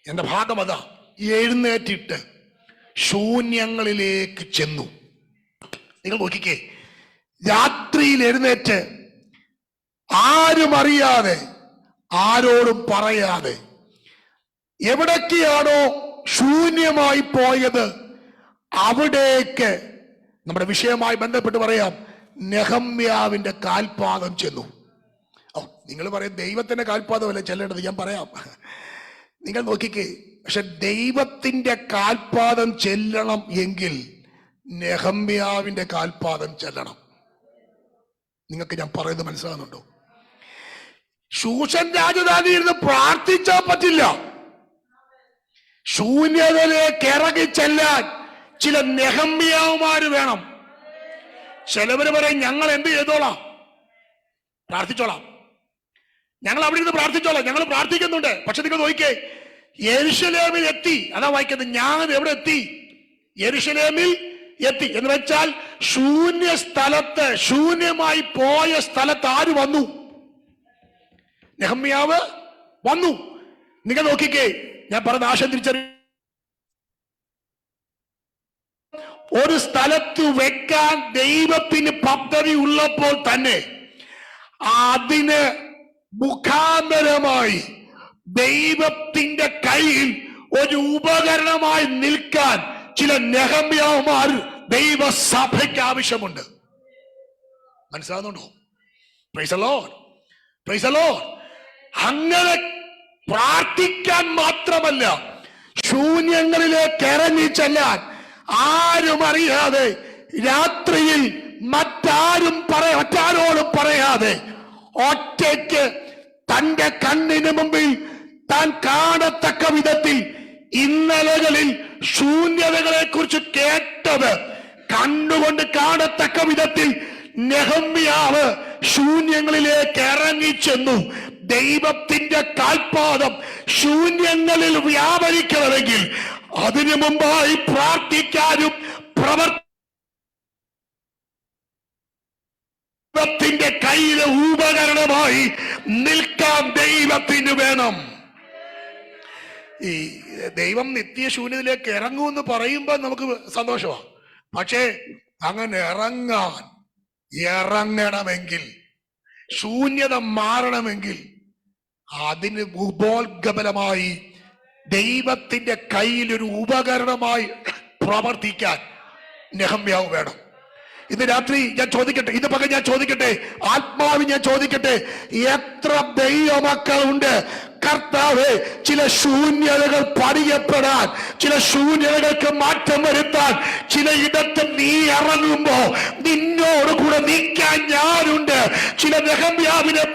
എന്റെ ഭാഗം അതാ. എഴുന്നേറ്റിട്ട് ശൂന്യങ്ങളിലേക്ക് ചെന്നു. നിങ്ങൾ നോക്കിക്കേ, രാത്രിയിൽ എഴുന്നേറ്റ് ആരും അറിയാതെ, ആരോടും പറയാതെ, എവിടൊക്കെയാണോ ശൂന്യമായി പോയത് അവിടേക്ക്, നമ്മുടെ വിഷയമായി ബന്ധപ്പെട്ട് പറയാം, നെഹമ്യാവിന്റെ കാൽപാദം ചെന്നു. നിങ്ങൾ പറയും ദൈവത്തിന്റെ കാൽപാദമല്ല ചെല്ലേണ്ടത്. ഞാൻ പറയാം, നിങ്ങൾ നോക്കിക്കേ. പക്ഷെ ദൈവത്തിന്റെ കാൽപാദം ചെല്ലണം എങ്കിൽ നെഹമ്യാവിന്റെ കാൽപാദം ചെല്ലണം. നിങ്ങൾക്ക് ഞാൻ പറയുന്നത് മനസ്സിലാകുന്നുണ്ടോ? ശൂഷൻ രാജധാനി ഇരുന്ന് പ്രാർത്ഥിച്ചാൽ പറ്റില്ല. ശൂന്യതയിലേക്ക് ഇറങ്ങി ചെല്ലാൻ ചില നെഹമ്യാവുമാര് വേണം. ചിലവര് പറയും ഞങ്ങൾ എന്ത് ചെയ്തോളാം, പ്രാർത്ഥിച്ചോളാം, ഞങ്ങൾ അവിടെ ഇരുന്ന് പ്രാർത്ഥിച്ചോളാം. ഞങ്ങൾ പ്രാർത്ഥിക്കുന്നുണ്ട്. പക്ഷെ നിങ്ങൾ നോക്കിക്കേ, യെരൂശലേമിൽ എത്തി. അതാ വായിക്കുന്നത്. ഞാൻ എവിടെ എത്തി? യെരൂശലേമിൽ എത്തി എന്ന് വെച്ചാൽ ശൂന്യ സ്ഥലത്ത്, ശൂന്യമായി പോയ സ്ഥലത്ത് ആര് വന്നു? നെഹമ്യാവ് വന്നു. നിങ്ങൾ നോക്കിക്കേ, ഞാൻ പറഞ്ഞ ആശയം തിരിച്ചറിയ, ഒരു സ്ഥലത്ത് വെക്കാൻ ദൈവത്തിന് പദ്ധതി ഉള്ളപ്പോൾ തന്നെ അതിന് മുഖാന്തരമായി ദൈവത്തിന്റെ കയ്യിൽ ഒരു ഉപകരണമായി നിൽക്കാൻ ചില നെഹമ്യാവുമാർ ദൈവസഭയ്ക്ക് ആവശ്യമുണ്ട്. മനസ്സിലാകുന്നുണ്ടോ? Price the Lord, praise the Lord. അങ്ങനെ പ്രാർത്ഥിക്കാൻ മാത്രമല്ല, ശൂന്യങ്ങളിലേക്ക് ഇറങ്ങി ചെല്ലാൻ ആരും അറിയാതെ, രാത്രിയിൽ മറ്റാരോടും പറയാതെ, ഒറ്റയ്ക്ക് തന്റെ കണ്ണിന് മുമ്പിൽ താൻ കാണത്തക്ക വിധത്തിൽ ഇന്നലകളിൽ ശൂന്യതകളെ കുറിച്ച് കേട്ടത് കണ്ണുകൊണ്ട് കാണത്തക്ക വിധത്തിൽ നെഹമ്യാവ് ശൂന്യങ്ങളിലേക്ക് ഇറങ്ങിച്ചെന്നു. ദൈവത്തിന്റെ കാൽപാദം ശൂന്യങ്ങളിൽ വ്യാപരിക്കണമെങ്കിൽ അതിനു മുമ്പായി പ്രാർത്ഥിക്കാനും ദൈവത്തിന്റെ കയ്യിലെ ഉപകരണമായി നിൽക്കാൻ ദൈവത്തിന് വേണം. ഈ ദൈവം നിത്യശൂന്യതയിലേക്ക് ഇറങ്ങുമെന്ന് പറയുമ്പോൾ നമുക്ക് സന്തോഷമാണ്. പക്ഷേ അങ്ങനെ ഇറങ്ങണമെങ്കിൽ, ശൂന്യത മാറണമെങ്കിൽ അതിന് ഉപോത്ഗമനമായി ദൈവത്തിന്റെ കയ്യിലൊരു ഉപകരണമായി പ്രവർത്തിക്കാൻ നെഹമ്യാവ് വേണം. ഇന്ന് രാത്രി ഞാൻ ചോദിക്കട്ടെ, ഇന്ന് പകൽ ഞാൻ ചോദിക്കട്ടെ, ആത്മാവിൽ ഞാൻ ചോദിക്കട്ടെ, എത്ര ദൈവമക്കളുണ്ട് കർത്താവേ ചില ശൂന്യതകൾ പണിയപ്പെടാൻ, ചില ശൂന്യതകൾക്ക് മാറ്റം വരുത്താൻ, ചിലയിടത്ത് നീ ഇറങ്ങുമ്പോ നിന്നോട് കൂടെ നിൽക്കാൻ ഞാനുണ്ട്. ചില നെഹമ്യാവിനെ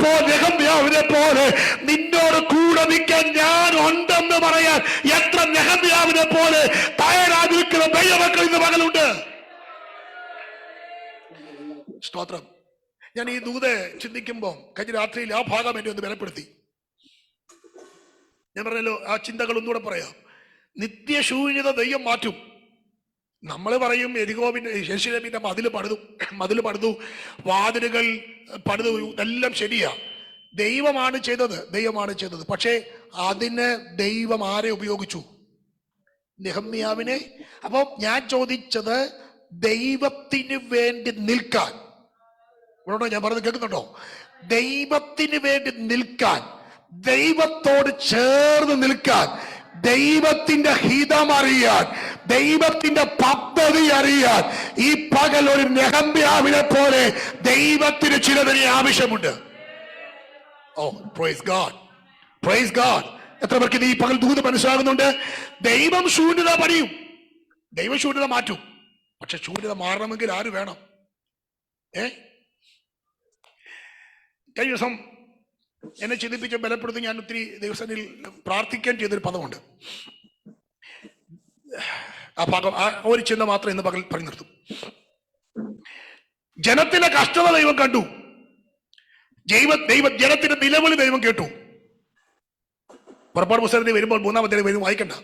പോലെ നിന്നോട് കൂടെ നിൽക്കാൻ ഞാൻ ഉണ്ടെന്ന് പറയാൻ എത്ര നെഹമ്യാവിനെ പോലെ തയ്യാറായി നിൽക്കുന്ന ദൈവമക്കൾ ഇന്ന് പകലുണ്ട്. സ്തോത്രം. ഞാൻ ഈ ദൂത് ചിന്തിക്കുമ്പോൾ കഴിഞ്ഞ രാത്രിയിൽ ആ ഭാഗം എന്നെ ഒന്ന് ബലപ്പെടുത്തി. ഞാൻ പറഞ്ഞല്ലോ, ആ ചിന്തകൾ ഒന്നുകൂടെ പറയാം. നിത്യശൂന്യത ദൈവം മാറ്റും. നമ്മൾ പറയും യെരൂശലേമിന്റെ മതിൽ പണിതു, വാതിലുകൾ പണിതു, എല്ലാം ശരിയാ, ദൈവമാണ് ചെയ്തത്. പക്ഷേ അതിന് ദൈവം ആരെ ഉപയോഗിച്ചു? നെഹമ്യാവിനെ. അപ്പൊ ഞാൻ ചോദിച്ചത്, ദൈവത്തിന് വേണ്ടി നിൽക്കാൻ, ഞാൻ പറഞ്ഞത് കേൾക്കുന്നുണ്ടോ? ദൈവത്തിന് വേണ്ടി നിൽക്കാൻ, ദൈവത്തോട് ചേർന്ന് നിൽക്കാൻ, ദൈവത്തിന്റെ ഹിതം അറിയാൻ, ദൈവത്തിന്റെ പദ്ധതി അറിയാൻ ഈ പകൽ ഒരു നെഹമ്യാവിനെ പോലെ ദൈവത്തിന് ചിലതിന് ആവശ്യമുണ്ട്. ഓ പ്രൈസ് ഗോഡ്, പ്രൈസ് ഗോഡ്. എത്ര പേർക്ക് ഈ പകൽ ദൂത് മനസ്സിലാകുന്നുണ്ട്? ദൈവം ശൂന്യത പണിയും, ദൈവം ശൂന്യത മാറ്റും. പക്ഷെ ശൂന്യത മാറണമെങ്കിൽ ആര് വേണം? കഴിഞ്ഞ ദിവസം എന്നെ ചിന്തിപ്പിച്ച ബലപ്പെടുത്തി ഞാൻ ഒത്തിരി ദിവസങ്ങളിൽ പ്രാർത്ഥിക്കാൻ ചെയ്തൊരു പദമുണ്ട്. ആ ഭാഗം ഒരു ചിന്ത മാത്രം ഇന്ന് പകൽ പറഞ്ഞു നിർത്തും. ജനത്തിന്റെ കഷ്ടത ദൈവം കണ്ടു, ജനത്തിന്റെ നിലവിളി ദൈവം കേട്ടു. പുറപ്പാട് പുസ്തകത്തിൽ വരുമ്പോൾ 3-ാം അധ്യായം വരും, വായിക്കണ്ട.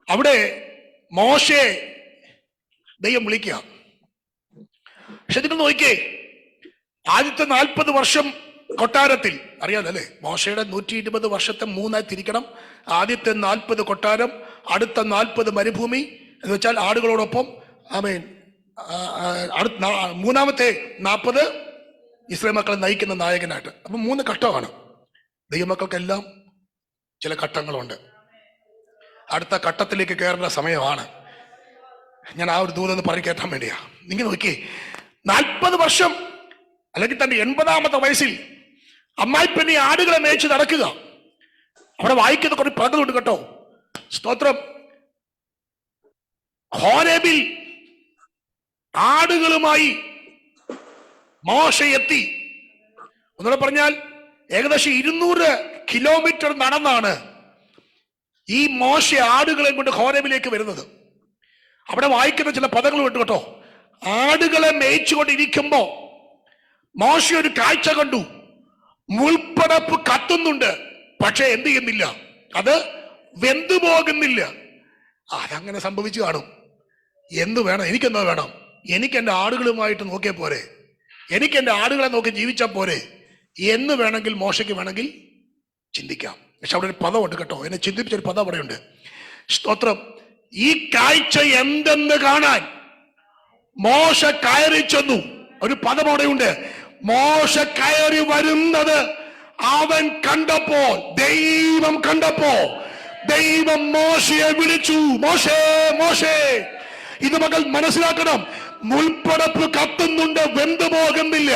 അവിടെ മോശയെ ദൈവം വിളിക്കുക. പക്ഷെ ഇതിന് നോക്കിയേ, ആദ്യത്തെ 40 വർഷം കൊട്ടാരത്തിൽ, അറിയാലോ അല്ലെ, മോശയുടെ 120 വർഷത്തെ 3ആയി തിരിക്കണം. ആദ്യത്തെ 40 കൊട്ടാരം, അടുത്ത 40 മരുഭൂമി എന്ന് വെച്ചാൽ ആടുകളോടൊപ്പം. ആമേൻ. മൂന്നാമത്തെ 40 ഇസ്രായേൽ മക്കളെ നയിക്കുന്ന നായകനായിട്ട്. അപ്പൊ 3 ഘട്ടമാണ്. ദൈവമക്കൾക്കെല്ലാം ചില ഘട്ടങ്ങളുണ്ട്. അടുത്ത ഘട്ടത്തിലേക്ക് കയറേണ്ട സമയമാണ്. ഞാൻ ആ ഒരു ദൂതൊന്ന് പറഞ്ഞു കേട്ടാൻ വേണ്ടിയാ. നിങ്ങൾ നോക്കിയേ, 40 വർഷം അല്ലെങ്കിൽ തന്റെ 80-ാമത്തെ വയസ്സിൽ അമ്മായിപ്പനി ആടുകളെ മേയിച്ച് നടക്കുക. അവിടെ വായിക്കുന്ന കുറേ പദങ്ങളുണ്ട് കേട്ടോ. സ്തോത്രം. ഹോരേബിൽ ആടുകളുമായി മോശ എത്തി. ഒന്നുകൂടെ പറഞ്ഞാൽ ഏകദേശം 200 കിലോമീറ്റർ നടന്നാണ് ഈ മോശ ആടുകളെ കൊണ്ട് ഹോരേബിലേക്ക് വരുന്നത്. അവിടെ വായിക്കുന്ന ചില പദങ്ങൾ ഉണ്ട് കേട്ടോ. ആടുകളെ മേയിച്ചുകൊണ്ടിരിക്കുമ്പോ മോശ ഒരു കാഴ്ച കണ്ടു. മുൾപ്പടപ്പ് കത്തുന്നുണ്ട്, പക്ഷെ എന്ത് ചെയ്യുന്നില്ല, അത് വെന്തു പോകുന്നില്ല. അതങ്ങനെ സംഭവിച്ചു കാണും. എന്ത് വേണം, എനിക്കെന്താ വേണം? എനിക്ക് എൻ്റെ ആടുകളുമായിട്ട് നോക്കിയാൽ പോരെ, എനിക്ക് എൻ്റെ ആടുകളെ നോക്കി ജീവിച്ചാൽ പോരെ എന്ന് വേണമെങ്കിൽ മോശയ്ക്ക് വേണമെങ്കിൽ ചിന്തിക്കാം. പക്ഷെ അവിടെ ഒരു പദമുണ്ട് കേട്ടോ, എന്നെ ചിന്തിപ്പിച്ചൊരു പദം അവിടെയുണ്ട്. സ്തോത്രം. ഈ കാഴ്ച എന്തെന്ന് കാണാൻ മോശ കയറി ചെന്നു. ഒരു പദം അവിടെയുണ്ട്. മോശ കയറി വരുന്നത് അവൻ കണ്ടപ്പോൾ, ദൈവം കണ്ടപ്പോ, ദൈവം മോശയെ വിളിച്ചു, മോശേ മോശേ. ഇത് മകൾ മനസ്സിലാക്കണം. മുൾപ്പടപ്പ് കത്തുന്നുണ്ട്, വെന്തു പോകുന്നില്ല.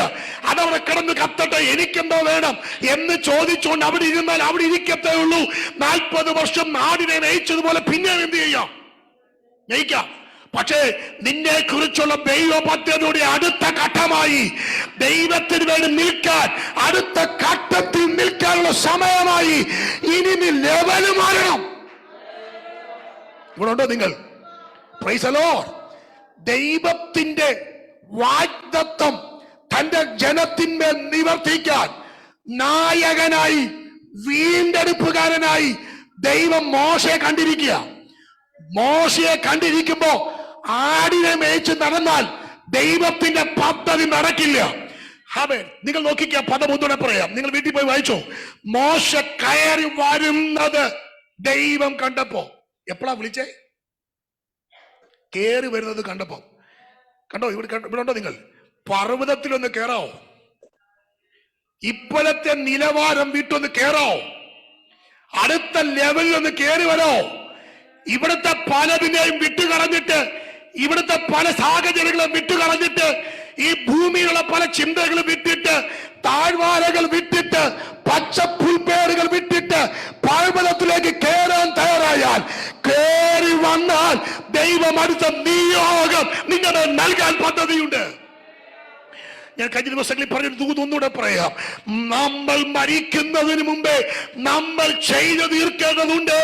അതവിടെ കിടന്ന് കത്തട്ടെ, എനിക്കെന്തോ വേണം എന്ന് ചോദിച്ചുകൊണ്ട് അവിടെ ഇരുന്നാൽ അവിടെ ഇരിക്കത്തേ ഉള്ളൂ. 40 വർഷം നാടിനെ നയിച്ചതുപോലെ പിന്നെ എന്ത് ചെയ്യാം? നയിക്കാം. പക്ഷേ നിന്നെ കുറിച്ചുള്ള ദൈവ പദ്ധതിയുടെ അടുത്ത ഘട്ടമായി ദൈവത്തിന് വേണ്ടി നിൽക്കാൻ, അടുത്ത ഘട്ടത്തിൽ നിൽക്കാനുള്ള സമയമായി. ഇനി നീ ലെവല് മാറണം. ഇവിടെ ഉണ്ടോ നിങ്ങൾ? Price the Lord. ദൈവത്തിന്റെ വാഗ്ദത്തം തന്റെ ജനത്തിന്മേൽ നിവർത്തിക്കാൻ നായകനായി, വീണ്ടെടുപ്പുകാരനായി ദൈവം മോശയെ കണ്ടിരിക്കുക. മോശയെ കണ്ടിരിക്കുമ്പോ ആടിനെ മേയിച്ച് നടന്നാൽ ദൈവത്തിന്റെ പദ്ധതി നടക്കില്ല. നിങ്ങൾ നോക്കിക്ക, പദം ഒന്നുകൂടെ പറയാം. നിങ്ങൾ വീട്ടിൽ പോയി വായിച്ചോ. മോശ കയറി വരുന്നത് ദൈവം കണ്ടപ്പോ. എപ്പോഴാ വിളിച്ചേ? കേറി വരുന്നത് കണ്ടപ്പോ. കണ്ടോ? ഇവിടെ ഉണ്ടോ നിങ്ങൾ? പർവ്വതത്തിലൊന്ന് കേറാവോ? ഇപ്പോഴത്തെ നിലവാരം വിട്ടൊന്ന് കേറാവോ? അടുത്ത ലെവലിലൊന്ന് കേറി വരോ? ഇവിടുത്തെ പലതിനെയും വിട്ടുകളഞ്ഞിട്ട്, ഇവിടുത്തെ പല സാഹചര്യങ്ങളും വിട്ടുകളഞ്ഞിട്ട്, ഈ ഭൂമിയിലുള്ള പല ചിന്തകളും വിട്ടിട്ട്, താഴ്വാരകൾ വിട്ടിട്ട്, പച്ചപ്പുൽപ്പേറുകൾ വിട്ടിട്ട് പർവ്വതത്തിലേക്ക് കയറാൻ തയ്യാറായാൽ, കയറി വന്നാൽ ദൈവം അടുത്ത നിയോഗം നിങ്ങളുടെ നൽകാൻ പദ്ധതിയുണ്ട്. ഞാൻ കഴിഞ്ഞ ദിവസങ്ങളിൽ പറഞ്ഞൊരു ദൂത് ഒന്നുകൂടെ പറയാം. നമ്മൾ മരിക്കുന്നതിന് മുമ്പേ നമ്മൾ ചെയ്തു തീർക്കേണ്ടതുണ്ട്.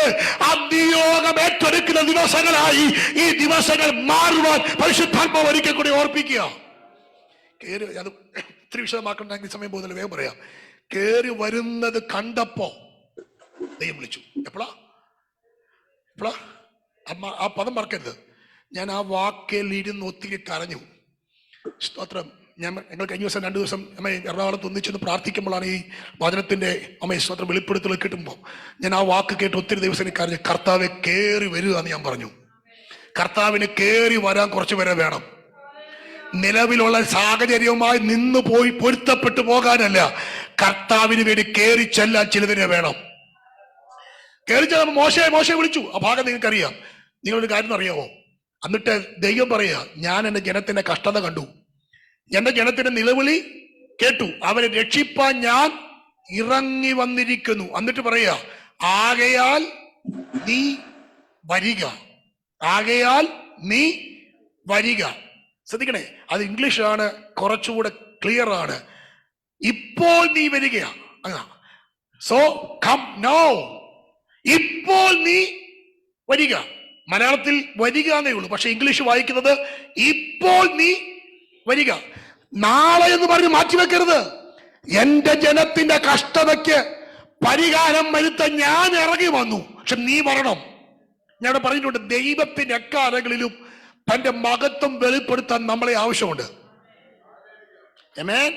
ആ നിയോഗം ഏറ്റെടുക്കുന്ന ദിവസങ്ങളായി ഈ ദിവസങ്ങൾ മാറുവാൻ പരിശുദ്ധാത്മാവ് ഒരിക്കൽ കൂടി ഓർപ്പിക്കുക. കേറി, അത് ഇത്തിരി വിശദമാക്കണ്ടെങ്കിൽ സമയം പോകുന്നില്ല, വേഗം പറയാം. കേറി വരുന്നത് കണ്ടപ്പോ ദൈവം വിളിച്ചു. എപ്പോഴാ? ആ പദം മറക്കരുത്. ഞാൻ ആ വാക്കിൽ ഇരുന്ന് ഒത്തിരി കരഞ്ഞു. സ്തോത്രം. ഞങ്ങൾ കഴിഞ്ഞ ദിവസം 2 ദിവസം എറണാകുളത്ത് ഒന്നിച്ചൊന്ന് പ്രാർത്ഥിക്കുമ്പോഴാണ് ഈ വചനത്തിന്റെ സ്തോത്രം വെളിപ്പെടുത്തൽ കിട്ടുമ്പോൾ ഞാൻ ആ വാക്ക് കേട്ട് ഒത്തിരി ദിവസം എനിക്ക് കരഞ്ഞു. കർത്താവെ കേറി വരിക എന്ന് ഞാൻ പറഞ്ഞു. കർത്താവിന് കേറി വരാൻ കുറച്ച് പേരെ വേണം. നിലവിലുള്ള സാഹചര്യവുമായി നിന്ന് പോയി പൊരുത്തപ്പെട്ടു പോകാനല്ല, കർത്താവിന് വേണ്ടി കയറി ചെല്ലാൻ ചിലതിനെ വേണം. കയറി ചെല്ലുമ്പോൾ മോശയെ വിളിച്ചു. ആ ഭാഗം നിങ്ങൾക്കറിയാം. നിങ്ങളൊരു കാര്യം അറിയാമോ? എന്നിട്ട് ദൈവം പറയാ, ഞാൻ എന്റെ ജനത്തിന്റെ കഷ്ടത കണ്ടു, എന്റെ ജനത്തിന്റെ നിലവിളി കേട്ടു, അവരെ രക്ഷിപ്പാൻ ഞാൻ ഇറങ്ങി വന്നിരിക്കുന്നു. എന്നിട്ട് പറയാ, ആകയാൽ നീ വരിക, ആകയാൽ നീ വരിക. ശ്രദ്ധിക്കണേ, അത് ഇംഗ്ലീഷാണ്, കുറച്ചുകൂടെ ക്ലിയർ ആണ്. ഇപ്പോൾ നീ വരിക. സോ കം നൗ, ഇപ്പോൾ നീ വരിക. മലയാളത്തിൽ വരിക എന്നേ ഉള്ളൂ, പക്ഷെ ഇംഗ്ലീഷ് വായിക്കുന്നത് ഇപ്പോൾ നീ വരിക. നാളെ എന്ന് പറഞ്ഞ് മാറ്റിവെക്കരുത്. എന്റെ ജനത്തിന്റെ കഷ്ടതയ്ക്ക് പരിഹാരം വരുത്താൻ ഞാൻ ഇറങ്ങി വന്നു, പക്ഷെ നീ വരണം. ഞാൻ പറഞ്ഞിട്ടുണ്ട്, ദൈവത്തിന്റെ എക്കാലങ്ങളിലും തന്റെ മഹത്വം വെളിപ്പെടുത്താൻ നമ്മളെ ആവശ്യമുണ്ട്. ആമേൻ.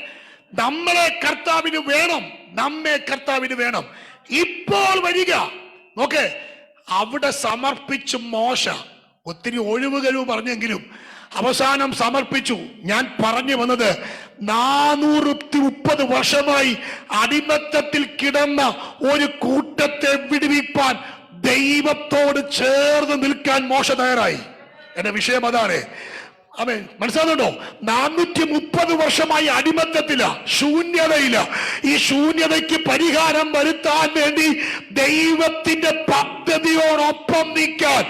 നമ്മളെ കർത്താവിന് വേണം, നമ്മെ കർത്താവിന് വേണം. ഇപ്പോൾ വരിക. നോക്കേ, അവിടെ സമർപ്പിച്ചു മോശ. ഒത്തിരി ഒഴിവുകഴിവ് പറഞ്ഞെങ്കിലും അവസാനം സമർപ്പിച്ചു. ഞാൻ പറഞ്ഞു വന്നത്, 430 വർഷമായി അടിമത്തത്തിൽ കിടന്ന ഒരു കൂട്ടത്തെ വിടുവിപ്പാൻ ദൈവത്തോട് ചേർന്ന് നിൽക്കാൻ മോശ തയ്യാറായി. എന്റെ വിഷയം അതാണ്. അവൻ മനസ്സിലാകുന്നുണ്ടോ? 430 വർഷമായി അടിമത്തത്തില, ശൂന്യതയില്ല. ഈ ശൂന്യതയ്ക്ക് പരിഹാരം വരുത്താൻ വേണ്ടി ദൈവത്തിന്റെ പദ്ധതിയോടൊപ്പം നിൽക്കാൻ,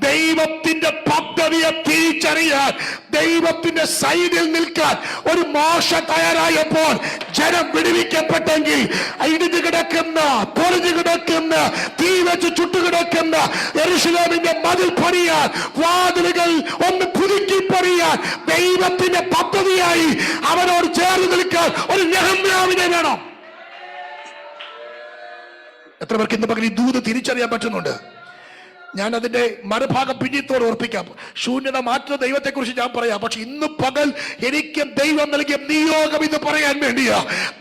ദൈവത്തിന്റെ പദ്ധതിയെ തിരിച്ചറിയാൻ, ദൈവത്തിന്റെ സൈഡിൽ നിൽക്കാൻ ഒരു മോശ തയ്യാറായപ്പോൾ ജനം വിടുവിക്കപ്പെട്ടെങ്കിൽ, ഇടിഞ്ഞു കിടക്കുന്ന, പൊളിഞ്ഞു കിടക്കുന്ന, തീ വെച്ച് ചുട്ടുകിടക്കുന്ന യെരൂശലേമിന്റെ മതിൽ പണിയാൻ, വാതിലുകൾ ഒന്ന് പുതുക്കി പണിയാൻ ദൈവത്തിന്റെ പദ്ധതിയായി അവനോട് ചേർന്ന് നിൽക്കാൻ ഒരു നെഹമ്യാവിനെ വേണം. എത്ര പേർക്ക് ഇന്ന് പകൽ ഈ ദൂത് തിരിച്ചറിയാൻ പറ്റുന്നുണ്ട്? ഞാൻ അതിന്റെ മറുഭാഗം പിന്നീത്തോട് ഓർപ്പിക്കാം. ശൂന്യത മാറ്റുന്ന ദൈവത്തെ കുറിച്ച് ഞാൻ പറയാം. പക്ഷെ ഇന്ന് പകൽ എനിക്ക് ദൈവം നൽകിയ നിയോഗം ഇത് പറയാൻ വേണ്ടിയാ.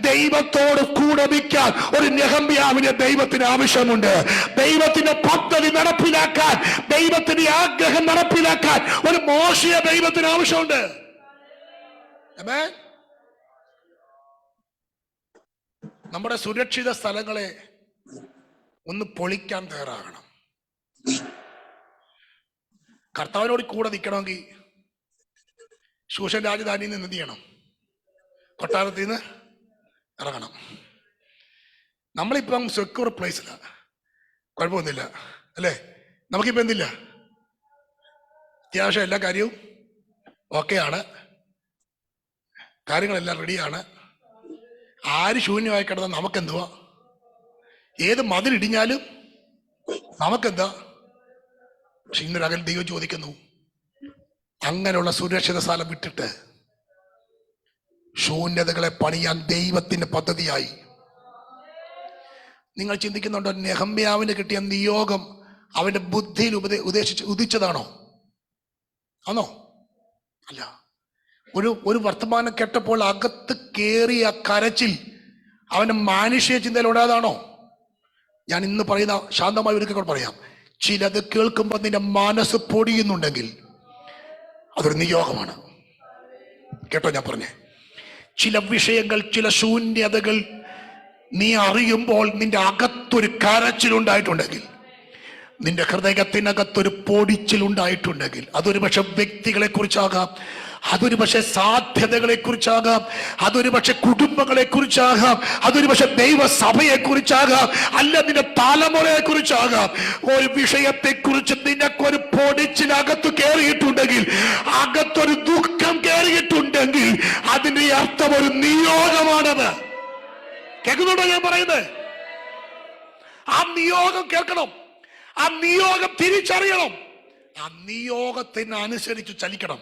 ദൈവത്തോട് കൂടെ നിൽക്കാൻ ഒരു നെഹമ്യാവിനെ ദൈവത്തിന് ആവശ്യമുണ്ട്. ദൈവത്തിന്റെ പദ്ധതി നടപ്പിലാക്കാൻ, ദൈവത്തിന്റെ ആഗ്രഹം നടപ്പിലാക്കാൻ ഒരു മോശയെ ദൈവത്തിന് ആവശ്യമുണ്ട്. ആമേൻ. നമ്മുടെ സുരക്ഷിത സ്ഥലങ്ങളെ ഒന്ന് പൊളിക്കാൻ തയ്യാറാകണം. കർത്താവിനോട് കൂടെ നിൽക്കണമെങ്കിൽ ശൂഷൻ രാജധാനിയിൽ നിന്ന് എന്ത് ചെയ്യണം? കൊട്ടാരത്തിൽ നിന്ന് ഇറങ്ങണം. നമ്മളിപ്പം സെക്യൂർ പ്ലേസിലാണ്, കുഴപ്പമൊന്നുമില്ല അല്ലേ? നമുക്കിപ്പോൾ എന്തില്ല, അത്യാവശ്യം എല്ലാ കാര്യവും ഓക്കെയാണ്, കാര്യങ്ങളെല്ലാം റെഡിയാണ്. ആര് ശൂന്യമായി കിടന്നാൽ നമുക്കെന്തുവാ? ഏത് മതിലിടിഞ്ഞാലും നമുക്കെന്താ? പക്ഷെ ഇന്നൊരകൽ ദൈവം ചോദിക്കുന്നു, അങ്ങനെയുള്ള സുരക്ഷിത സ്ഥലം വിട്ടിട്ട് ശൂന്യതകളെ പണിയാൻ ദൈവത്തിന്റെ പദ്ധതിയായി. നിങ്ങൾ ചിന്തിക്കുന്നുണ്ടോ, നെഹമ്യാവിന് കിട്ടിയ നിയോഗം അവന്റെ ബുദ്ധിയിൽ ഉദിച്ചതാണോ? ആണോ? അല്ല. ഒരു വർത്തമാനം കേട്ടപ്പോൾ അകത്ത് കേറിയ കരച്ചിൽ അവന്റെ മാനുഷിക ചിന്തയിലുണ്ടായതാണോ? ഞാൻ ഇന്ന് പറയുന്ന ശാന്തമായ ഒരിക്കൽ പറയാം, ചിലത് കേൾക്കുമ്പോൾ നിന്റെ മനസ്സ് പൊടിയുന്നുണ്ടെങ്കിൽ അതൊരു നിയോഗമാണ്. കേട്ടോ ഞാൻ പറഞ്ഞേ? ചില വിഷയങ്ങൾ, ചില ശൂന്യതകൾ നീ അറിയുമ്പോൾ നിന്റെ അകത്തൊരു കരച്ചിലുണ്ടായിട്ടുണ്ടെങ്കിൽ, നിന്റെ ഹൃദയത്തിനകത്തൊരു പൊടിച്ചിലുണ്ടായിട്ടുണ്ടെങ്കിൽ, അതൊരു പക്ഷെ വ്യക്തികളെ കുറിച്ചാകാം, അതൊരു പക്ഷെ സാധ്യതകളെ കുറിച്ചാകാം, അതൊരു പക്ഷെ കുടുംബങ്ങളെ കുറിച്ചാകാം, അതൊരു പക്ഷെ ദൈവസഭയെ കുറിച്ചാകാം, അല്ല നിന്റെ തലമുറയെ കുറിച്ചാകാം. ഒരു വിഷയത്തെ കുറിച്ച് നിനക്കൊരു പൊടിച്ചിനകത്ത് കയറിയിട്ടുണ്ടെങ്കിൽ, അകത്തൊരു ദുഃഖം കയറിയിട്ടുണ്ടെങ്കിൽ, അതിന്റെ അർത്ഥം ഒരു നിയോഗമാണത്. കേൾക്കുന്നുണ്ടോ ഞാൻ പറയുന്നത്? ആ നിയോഗം കേൾക്കണം, ആ നിയോഗം തിരിച്ചറിയണം, ആ നിയോഗത്തിന് അനുസരിച്ച് ചലിക്കണം.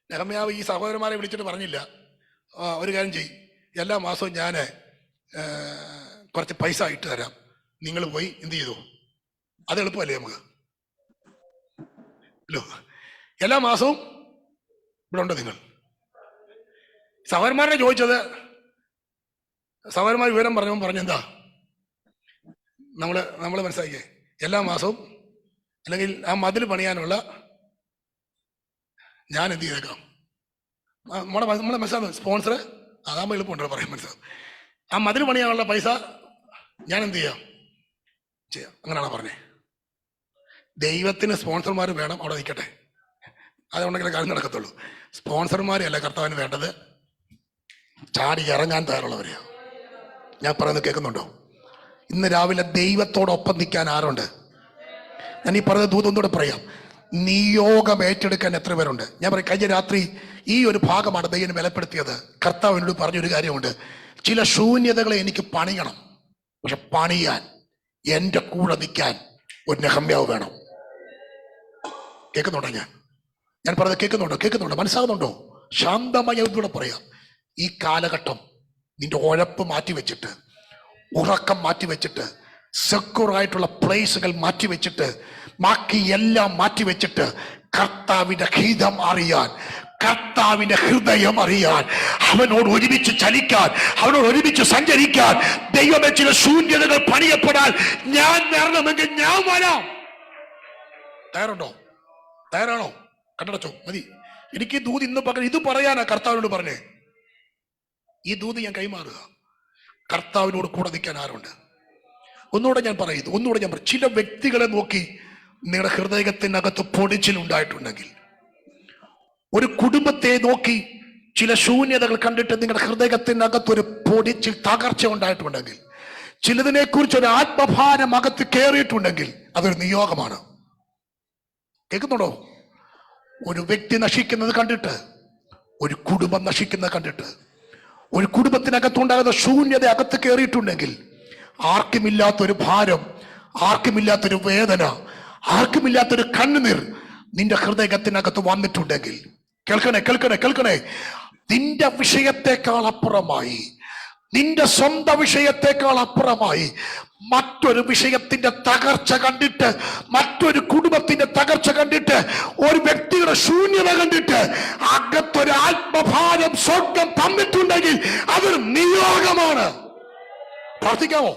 നെഹമ്യാവ് ഈ സഹോദരന്മാരെ വിളിച്ചിട്ട് പറഞ്ഞില്ല, ഒരു കാര്യം ചെയ്യും, എല്ലാ മാസവും ഞാൻ കുറച്ച് പൈസ ഇട്ട് തരാം, നിങ്ങൾ പോയി എന്ത് ചെയ്തു? അത് എളുപ്പമല്ലേ നമുക്ക്? അല്ലോ, എല്ലാ മാസവും ഇവിടെ ഉണ്ടോ നിങ്ങൾ? സഹോദരന്മാരെ ചോദിച്ചത്, സഹോദരന്മാർ വിവരം പറഞ്ഞെന്താ? നമ്മൾ മനസ്സിലാക്കിയേ, എല്ലാ മാസവും അല്ലെങ്കിൽ ആ മതിൽ പണിയാനുള്ള ഞാൻ എന്ത് ചെയ്തേക്കാം? നമ്മളെ മനസ്സിലാവും സ്പോൺസർ അതാകുമ്പോൾ എളുപ്പമുണ്ടോ പറയാൻ മനസ്സിലാവും. ആ മതിൽ പണിയാനുള്ള പൈസ ഞാൻ എന്ത് ചെയ്യാം? അങ്ങനെയാണോ പറഞ്ഞേ? ദൈവത്തിന് സ്പോൺസർമാർ വേണം, അവിടെ നിൽക്കട്ടെ, അതുകൊണ്ടെങ്കിലും കാര്യം നടക്കത്തുള്ളൂ. സ്പോൺസർമാരെയല്ല കർത്താവിന് വേണ്ടത്, ചാടി ഇറങ്ങാൻ തയ്യാറുള്ളവരെയാണ്. ഞാൻ പറയുന്നത് കേൾക്കുന്നുണ്ടോ? ഇന്ന് രാവിലെ ദൈവത്തോടൊപ്പം നിൽക്കാൻ ആരുണ്ട്? ഞാൻ ഈ പറഞ്ഞ ദൂതൊന്നുകൂടെ പറയാം. നിയോഗം ഏറ്റെടുക്കാൻ എത്ര പേരുണ്ട്? ഞാൻ പറയും, കഴിഞ്ഞ രാത്രി ഈ ഒരു ഭാഗമാണ് ദൈവം ബലപ്പെടുത്തിയത്. കർത്താവ് എന്നോട് പറഞ്ഞൊരു കാര്യമുണ്ട്, ചില ശൂന്യതകളെ എനിക്ക് പണിയണം, പക്ഷെ പണിയാൻ എൻ്റെ കൂടെ നിൽക്കാൻ ഒരു നെഹമ്യാവ് വേണം. കേൾക്കുന്നുണ്ടോ? ഞാൻ പറഞ്ഞത് കേൾക്കുന്നുണ്ടോ? മനസ്സാകുന്നുണ്ടോ? ശാന്തമായി ഒന്നുകൂടെ പറയാം. ഈ കാലഘട്ടം നിന്റെ ഉഴപ്പ് മാറ്റിവെച്ചിട്ട്, ഉറക്കം മാറ്റിവെച്ചിട്ട്, സെക്യൂറായിട്ടുള്ള പ്ലേസുകൾ മാറ്റിവെച്ചിട്ട്, ബാക്കി എല്ലാം മാറ്റിവെച്ചിട്ട് കർത്താവിന്റെ ഹിതം അറിയാൻ, കർത്താവിന്റെ ഹൃദയം അറിയാൻ, അവനോട് ഒരുമിച്ച് ചലിക്കാൻ, അവനോട് ഒരുമിച്ച് സഞ്ചരിക്കാൻ, ദൈവമേ ചില ശൂന്യതകൾ പണിയപ്പെടാൻ ഞാൻ വരണമെങ്കിൽ ഞാൻ വരാം. തയ്യാറാണോ? കണ്ടടച്ചോ മതി. എനിക്ക് ദൂത് ഇന്ന് പകരം ഇത് പറയാനാ കർത്താവിനോട് പറഞ്ഞേ. ഈ ദൂത് ഞാൻ കൈമാറുക. കർത്താവിനോട് കൂടെ നിൽക്കാൻ ആരുണ്ട്? ഒന്നുകൂടെ ഞാൻ പറയും. ചില വ്യക്തികളെ നോക്കി നിങ്ങളുടെ ഹൃദയത്തിനകത്ത് പൊടിച്ചിലുണ്ടായിട്ടുണ്ടെങ്കിൽ, ഒരു കുടുംബത്തെ നോക്കി ചില ശൂന്യതകൾ കണ്ടിട്ട് നിങ്ങളുടെ ഹൃദയത്തിനകത്ത് ഒരു പൊടിച്ചിൽ തകർച്ച ഉണ്ടായിട്ടുണ്ടെങ്കിൽ, ചിലതിനെ കുറിച്ച് ഒരു ആത്മഭാരം അകത്ത് കയറിയിട്ടുണ്ടെങ്കിൽ, അതൊരു നിയോഗമാണ്. കേൾക്കുന്നുണ്ടോ? ഒരു വ്യക്തി നശിക്കുന്നത് കണ്ടിട്ട്, ഒരു കുടുംബം നശിക്കുന്നത് കണ്ടിട്ട്, ഒരു കുടുംബത്തിനകത്തുണ്ടാകുന്ന ശൂന്യത അകത്ത് കയറിയിട്ടുണ്ടെങ്കിൽ, ആർക്കുമില്ലാത്തൊരു ഭാരം, ആർക്കുമില്ലാത്തൊരു വേദന, ആർക്കുമില്ലാത്തൊരു കണ്ണുനീർ നിന്റെ ഹൃദയത്തിനകത്ത് വന്നിട്ടുണ്ടെങ്കിൽ, കേൾക്കണേ, നിന്റെ വിഷയത്തെക്കാൾ അപ്പുറമായി, നിന്റെ സ്വന്തം വിഷയത്തെക്കാൾ അപ്പുറമായി മറ്റൊരു വിഷയത്തിന്റെ തകർച്ച കണ്ടിട്ട്, മറ്റൊരു കുടുംബത്തിന്റെ തകർച്ച കണ്ടിട്ട്, ഒരു വ്യക്തിയുടെ ശൂന്യത കണ്ടിട്ട് അകത്തൊരു ആത്മഭാരം സ്വർഗം തന്നിട്ടുണ്ടെങ്കിൽ അതൊരു നിയോഗമാണ്. പ്രാർത്ഥിക്കാമോ?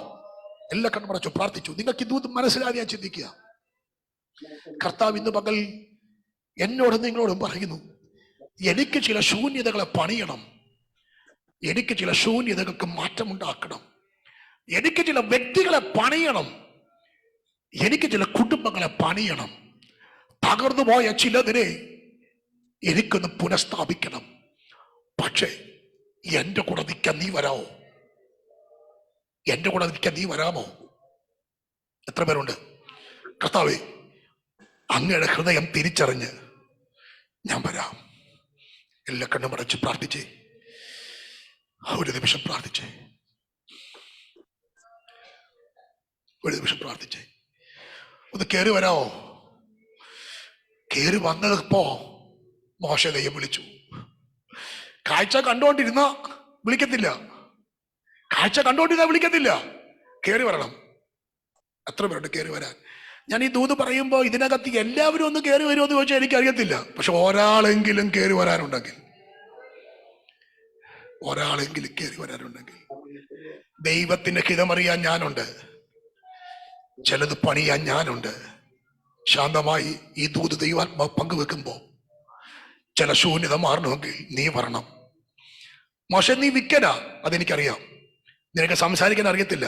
എല്ലാ കണ്ണുമടച്ചു പ്രാർത്ഥിച്ചു. നിങ്ങൾക്ക് ഇത് മനസ്സിലായി ഞാൻ ചിന്തിക്കുക. കർത്താവ് ഇന്ന് പകൽ എന്നോടും നിങ്ങളോടും പറയുന്നു, എനിക്ക് ചില ശൂന്യതകളെ പണിയണം, എനിക്ക് ചില ശൂന്യതകൾക്ക് മാറ്റമുണ്ടാക്കണം, എനിക്ക് ചില വ്യക്തികളെ പണിയണം, എനിക്ക് ചില കുടുംബങ്ങളെ പണിയണം, തകർന്നുപോയ ചിലതിനെ എനിക്കൊന്ന് പുനഃസ്ഥാപിക്കണം. പക്ഷേ എന്റെ കൂടെ നിൽക്കാൻ നീ വരാമോ? എന്റെ കൂടെ നിൽക്കാൻ നീ വരാമോ? എത്ര പേരുണ്ട്? കർത്താവേ, അങ്ങയുടെ ഹൃദയം തിരിച്ചറിഞ്ഞ് ഞാൻ വരാം. എല്ലാ കണ്ണും അടച്ച് പ്രാർത്ഥിച്ചേ. ഒരു നിമിഷം പ്രാർത്ഥിച്ചേ. ഒന്ന് കയറി വരാമോ? കയറി വന്നപ്പോ മോശെ ദൈവം വിളിച്ചു. കാഴ്ച കണ്ടുകൊണ്ടിരുന്ന വിളിക്കത്തില്ല, കയറി വരണം. എത്ര പേരുണ്ട് കയറി വരാൻ? ഞാൻ ഈ ദൂത് പറയുമ്പോൾ ഇതിനകത്ത് എല്ലാവരും ഒന്ന് കയറി വരുമോ എന്ന് ചോദിച്ചാൽ എനിക്കറിയത്തില്ല. പക്ഷെ ഒരാളെങ്കിലും കയറി വരാനുണ്ടെങ്കിൽ, ദൈവത്തിന്റെ ഹിതമറിയാൻ ഞാനുണ്ട്, ചിലത് പണിയാൻ ഞാനുണ്ട്. ശാന്തമായി ഈ ദൂത് ദൈവാത്മാവ് പങ്കുവെക്കുമ്പോ ചില ശൂന്യത മാറണമെങ്കിൽ നീ വരണം. മോശെ, നീ വിക്കനാ, അതെനിക്കറിയാം. നിനക്ക് സംസാരിക്കാൻ അറിയത്തില്ല,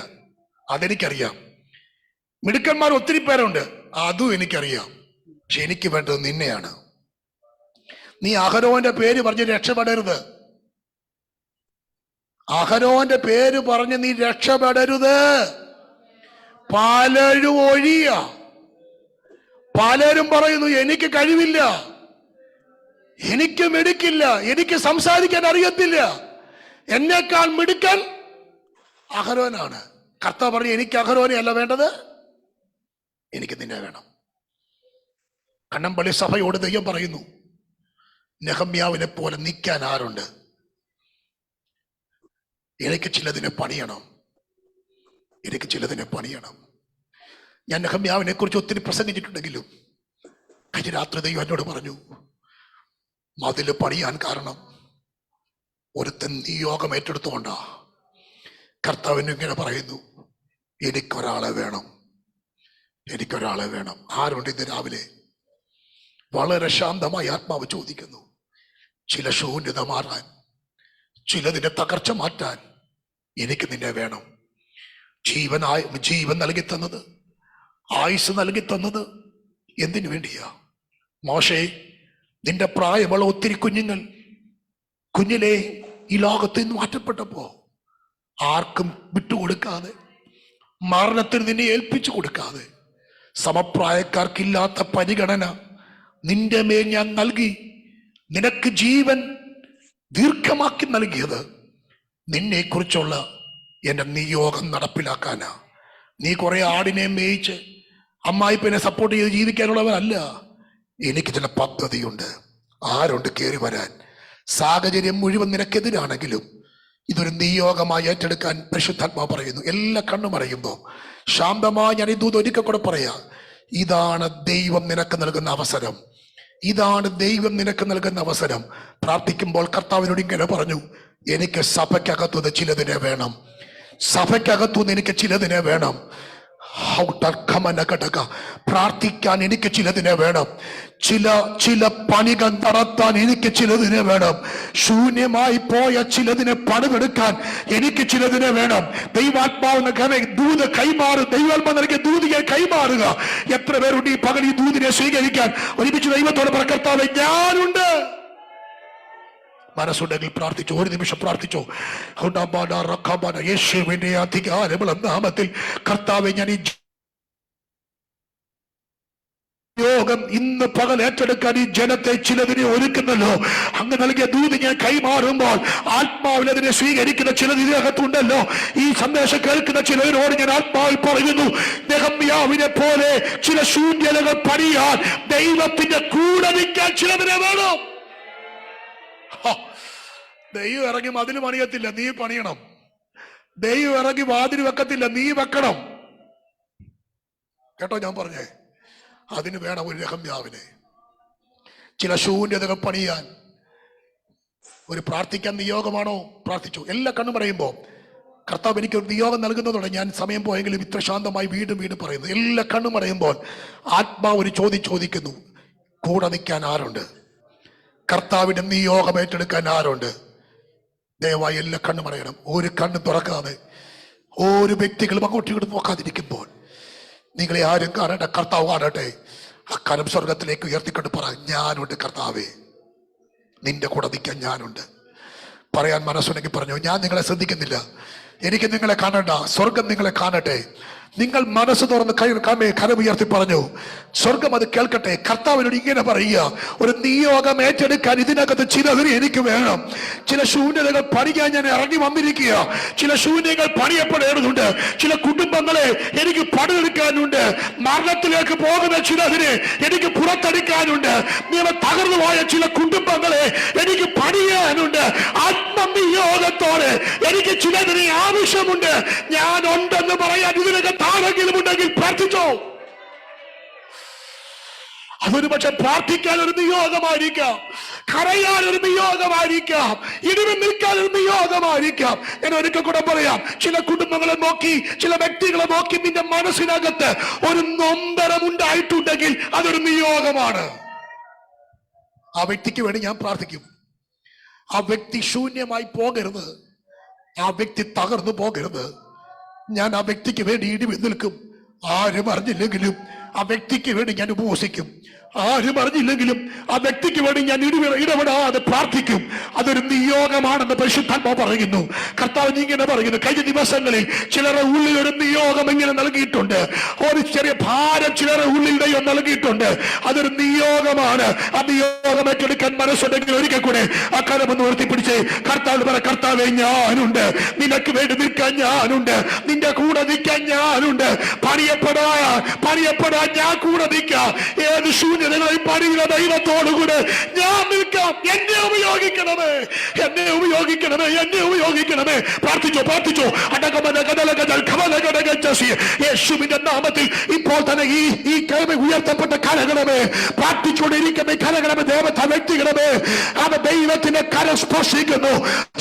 അതെനിക്കറിയാം. മിടുക്കന്മാർ ഒത്തിരി പേരുണ്ട്, അതും എനിക്കറിയാം. പക്ഷെ എനിക്ക് വേണ്ടത് നിന്നെയാണ്. നീ അഹരോന്റെ പേര് പറഞ്ഞ് രക്ഷപ്പെടരുത്. അഹരോന്റെ പേര് പറഞ്ഞ് നീ രക്ഷപ്പെടരുത്. പലരും ഒഴിയ, പലരും പറയുന്നു എനിക്ക് കഴിവില്ല, എനിക്ക് മിടുക്കില്ല, എനിക്ക് സംസാരിക്കാൻ അറിയത്തില്ല, എന്നേക്കാൾ മിടുക്കൻ അഹരോനാണ്. കർത്താവ് പറഞ്ഞു, എനിക്ക് അഹരോനെ അല്ല വേണ്ടത്, എനിക്ക് നിന്നെ വേണം. കണ്ണമ്പള്ളി സഭയോട് ദൈവം പറയുന്നു, നെഹമ്യാവിനെ പോലെ നിൽക്കാൻ ആരുണ്ട്? എനിക്ക് ചിലതിനെ പണിയണം. ഞാൻ നെഹമ്യാവിനെ കുറിച്ച് ഒത്തിരി പ്രസംഗിച്ചിട്ടുണ്ടെങ്കിലും കഴിഞ്ഞ രാത്രി ദൈവം എന്നോട് പറഞ്ഞു, മതില് പണിയാൻ കാരണം ഒരുത്തൻ നിയോഗം ഏറ്റെടുത്തുകൊണ്ടാ. കർത്താവിന് ഇങ്ങനെ പറയുന്നു, എനിക്കൊരാളെ വേണം. ആരുണ്ട് ഇന്ന് രാവിലെ? വളരെ ശാന്തമായി ആത്മാവ് ചോദിക്കുന്നു, ചില ശൂന്യത മാറാൻ, ചിലതിന്റെ തകർച്ച മാറ്റാൻ എനിക്ക് നിന്നെ വേണം. ജീവൻ നൽകി തന്നത്, ആയുസ് നൽകി തന്നത് എന്തിനു വേണ്ടിയാ? മോശേ, നിന്റെ പ്രായമുള്ള ഒത്തിരി കുഞ്ഞിലെ ഈ ലോകത്ത് നിന്ന് മാറ്റപ്പെട്ടപ്പോ ആർക്കും വിട്ടുകൊടുക്കാതെ, മരണത്തിന് നിന്നെ ഏൽപ്പിച്ചു കൊടുക്കാതെ, സമപ്രായക്കാർക്കില്ലാത്ത പരിഗണന നിന്റെ മേൽ ഞാൻ നൽകി. നിനക്ക് ജീവൻ ദീർഘമാക്കി നൽകിയത് നിന്നെ കുറിച്ചുള്ള എന്റെ നിയോഗം നടപ്പിലാക്കാനാ. നീ കുറെ ആടിനെ മേയിച്ച് അമ്മായിപ്പനെ സപ്പോർട്ട് ചെയ്ത് ജീവിക്കാനുള്ളവരല്ല. എനിക്ക് ചില പദ്ധതിയുണ്ട്. ആരുണ്ട് കയറി വരാൻ? സാഹചര്യം മുഴുവൻ നിനക്കെതിരാണെങ്കിലും ഇതൊരു നിയോഗമായി ഏറ്റെടുക്കാൻ പരിശുദ്ധാത്മാവ് പറയുന്നു. എല്ലാ കണ്ണും അറിയുമ്പോൾ ശാന്തമായി ഞാൻ ഈ ദൂത് ഒരിക്കൽ കൂടെ പറയാ. ഇതാണ് ദൈവം നിനക്ക് നൽകുന്ന അവസരം. ഇതാണ് ദൈവം നിനക്ക് നൽകുന്ന അവസരം. പ്രാർത്ഥിക്കുമ്പോൾ കർത്താവിനോട് ഇങ്ങനെ പറഞ്ഞു, എനിക്ക് സഭയ്ക്കകത്തുനിന്ന് ചിലതിനെ വേണം. സഭയ്ക്കകത്തുനിന്ന് എനിക്ക് ചിലതിനെ വേണം. പ്രാർത്ഥിക്കാൻ എനിക്ക് ചിലതിനെ വേണം. ചില പണികൾ നടത്താൻ എനിക്ക് ചിലതിനെ വേണം. ശൂന്യമായി പോയ ചിലതിനെ പണിതെടുക്കാൻ എനിക്ക് ചിലതിനെ വേണം. ദൈവാത്മാവ് ദൂത് കൈമാറുക. ദൈവാത്മാവ് നൽകിയ ദൂതിയെ കൈമാറുക. എത്ര പേരുണ്ട് ഈ പകൽ ഈ ദൂതിനെ സ്വീകരിക്കാൻ? ഒരുമിച്ച് ദൈവത്തോട് പറ, കർത്താവേ ഞാനുണ്ട്. മനസ്സുണ്ടെങ്കിൽ പ്രാർത്ഥിച്ചു, ഒരു നിമിഷം പ്രാർത്ഥിച്ചു. യേശുവിന്റെ അധികാരമുള്ള നാമത്തിൽ കർത്താവേ, ഞാൻ ഈ യോഗം ഇന്ന് പകൽ ഏറ്റെടുക്കാൻ ഈ ജനത്തെ ചിലതിനെ ഒരുക്കുന്നല്ലോ. അങ്ങ് നൽകിയ ദൂത് ഞാൻ കൈമാറുമ്പോൾ ആത്മാവിൽ അതിനെ സ്വീകരിക്കുന്ന ചിലത് ഇതിനകത്തുണ്ടല്ലോ. ഈ സന്ദേശം കേൾക്കുന്ന ചിലരോട് ഞാൻ ആത്മാവിൽ പറയുന്നു, നെഹമ്യാവിനെ പോലെ ചില ശൂന്യതകൾ പണിയാൻ ദൈവത്തിന്റെ കൂടെ നിൽക്കാൻ ചിലതിനെ വേണം. ദൈവം ഇറങ്ങി മതിൽ പണിയത്തില്ല, നീ പണിയണം. ദൈവം ഇറങ്ങി വാതിൽ വെക്കത്തില്ല, നീ വെക്കണം. കേട്ടോ ഞാൻ പറഞ്ഞേ? അതിന് വേണം ഒരു നെഹമ്യാവിനെ. ചില ശൂന്യതകൾ പണിയാൻ ഒരു പ്രാർത്ഥിക്കാൻ നിയോഗമാണോ? പ്രാർത്ഥിച്ചു. എല്ലാ കണ്ണും പറയുമ്പോ കർത്താവ് എനിക്ക് ഒരു നിയോഗം നൽകുന്നതോടെ ഞാൻ സമയം പോയെങ്കിലും ഇത്ര ശാന്തമായി വീണ്ടും പറയുന്നു. എല്ലാ കണ്ണും പറയുമ്പോൾ ആത്മാവ് ഒരു ചോദിക്കുന്നു, കൂടെ നിൽക്കാൻ ആരുണ്ട്? കർത്താവിന്റെ നിയോഗം ഏറ്റെടുക്കാൻ ആരുണ്ട്? ദയവായി എല്ലാ കണ്ണും അടയണം. ഒരു കണ്ണും തുറക്കാതെ ഒരു വ്യക്തികളും അങ്ങോട്ടും ഇങ്ങോട്ടും നോക്കാതിരിക്കുമ്പോൾ നിങ്ങളെ ആരും കാണട്ടെ, കർത്താവ് കാണട്ടെ. അക്കാലം സ്വർഗത്തിലേക്ക് ഉയർത്തിക്കൊണ്ട് പറ, ഞാനുണ്ട് കർത്താവേ, നിന്റെ കൂടെ നിൽക്കാൻ ഞാനുണ്ട്. പറയാൻ മനസ്സുണ്ടെങ്കിൽ പറഞ്ഞു, ഞാൻ നിങ്ങളെ ശ്രദ്ധിക്കുന്നില്ല, എനിക്ക് നിങ്ങളെ കാണണ്ട, സ്വർഗം നിങ്ങളെ കാണട്ടെ. നിങ്ങൾ മനസ്സ് തുറന്ന് കരമുയർത്തി പറഞ്ഞു, സ്വർഗം അത് കേൾക്കട്ടെ. കർത്താവിനോട് ഇങ്ങനെ പറയുക, ഒരു നിയോഗം ഏറ്റെടുക്കാൻ ഇതിനകത്ത് ചിലതിന് എനിക്ക് വേണം. ചില ശൂന്യതകൾ പണിയാൻ ഞാൻ ഇറങ്ങി വന്നിരിക്കുക. ചില ശൂന്യങ്ങൾ പണിയപ്പെടേണ്ടതുണ്ട്. ചില കുടുംബങ്ങളെ എനിക്ക് പണിയെടുക്കാനുണ്ട്. മരണത്തിലേക്ക് പോകുന്ന ചിലതിനെ എനിക്ക് പുറത്തെടുക്കാനുണ്ട്. തകർന്നു പോയ ചില കുടുംബങ്ങളെ എനിക്ക് പണിയാനുണ്ട്. ആത്മനിയോഗത്തോടെ എനിക്ക് ചിലതിനെ ആവശ്യമുണ്ട്. ഞാൻ ഉണ്ടെന്ന് പറയാൻ ഇതിനകത്ത് ആരെങ്കിലും ഉണ്ടെങ്കിൽ പ്രാർത്ഥിച്ചോ. അതൊരു പക്ഷെ പ്രാർത്ഥിക്കാൻ ഒരു നിയോഗമായിരിക്കാം, കരയാൻ ഒരു നിയോഗമായിരിക്കാം, ഇടിവ് നിൽക്കാൻ ഒരു നിയോഗമായിരിക്കാം. ഞാൻ ഒരിക്കൽ കൂടെ പറയാം, ചില കുടുംബങ്ങളെ നോക്കി, ചില വ്യക്തികളെ നോക്കി നിന്റെ മനസ്സിനകത്ത് ഒരു നൊമ്പരം ഉണ്ടായിട്ടുണ്ടെങ്കിൽ അതൊരു നിയോഗമാണ്. ആ വ്യക്തിക്ക് വേണ്ടി ഞാൻ പ്രാർത്ഥിക്കും. ആ വ്യക്തി ശൂന്യമായി പോകരുത്, ആ വ്യക്തി തകർന്നു പോകരുത്. ഞാൻ ആ വ്യക്തിക്ക് വേണ്ടി ഇടിവ് നിൽക്കും. ആരും അറിഞ്ഞില്ലെങ്കിലും ആ വ്യക്തിക്ക് വേണ്ടി ഞാൻ ഉപവസിക്കും. ആരും അറിഞ്ഞില്ലെങ്കിലും ആ വ്യക്തിക്ക് വേണ്ടി ഞാൻ ഇടപെടാതെ പ്രാർത്ഥിക്കും. അതൊരു നിയോഗമാണെന്ന് പരിശുദ്ധാത്മാവ് പറയുന്നു. കർത്താവ് ഇങ്ങനെ പറയുന്നു, കഴിഞ്ഞ ദിവസങ്ങളിൽ ചിലരുടെ ഉള്ളിൽ ഒരു നിയോഗം ഇങ്ങനെ നൽകിയിട്ടുണ്ട്. ഒരു ചെറിയ ഭാരം ചിലരുടെ ഉള്ളിൽ ദൈവം നൽകിയിട്ടുണ്ട്. അതൊരു നിയോഗമാണ്. ആ നിയോഗം ഏറ്റെടുക്കാൻ മനസ്സുണ്ടെങ്കിൽ ഒരിക്കൽ കൂടെ ആ കരമൊന്ന് ഉയർത്തിപ്പിടിച്ച് കർത്താവ് പറ, കർത്താവേ ഞാനുണ്ട്, നിനക്ക് വേണ്ടി നിൽക്കാൻ ഞാനുണ്ട്, നിന്റെ കൂടെ നിൽക്കാൻ ഞാനുണ്ട്. പണിയപ്പെടാൻ ഞാൻ കൂടെ നിൽക്കാം. ഏത് ശൂന്യതകളെയും പണിയുന്ന ദൈവത്തോടുകൂടെ ഞാൻ നിൽക്കാം. എന്നെ ഉപയോഗിക്കണമേ, എന്നെ ഉപയോഗിക്കണമേ, എന്നെ ഉപയോഗിക്കണമേ. പ്രാർത്ഥിച്ചോ. യേശുവിന്റെ നാമത്തിൽ ഇപ്പോൾ തന്നെ ഈ കൈമ ഉയർത്തപ്പെട്ട കരകളമേ, പ്രാർത്ഥിച്ചുകൊണ്ടിരിക്കുന്ന കരകളമേ, ദേവത വ്യക്തികളമേ, അവ ദൈവത്തിന്റെ കര സ്പർശിക്കുന്നു.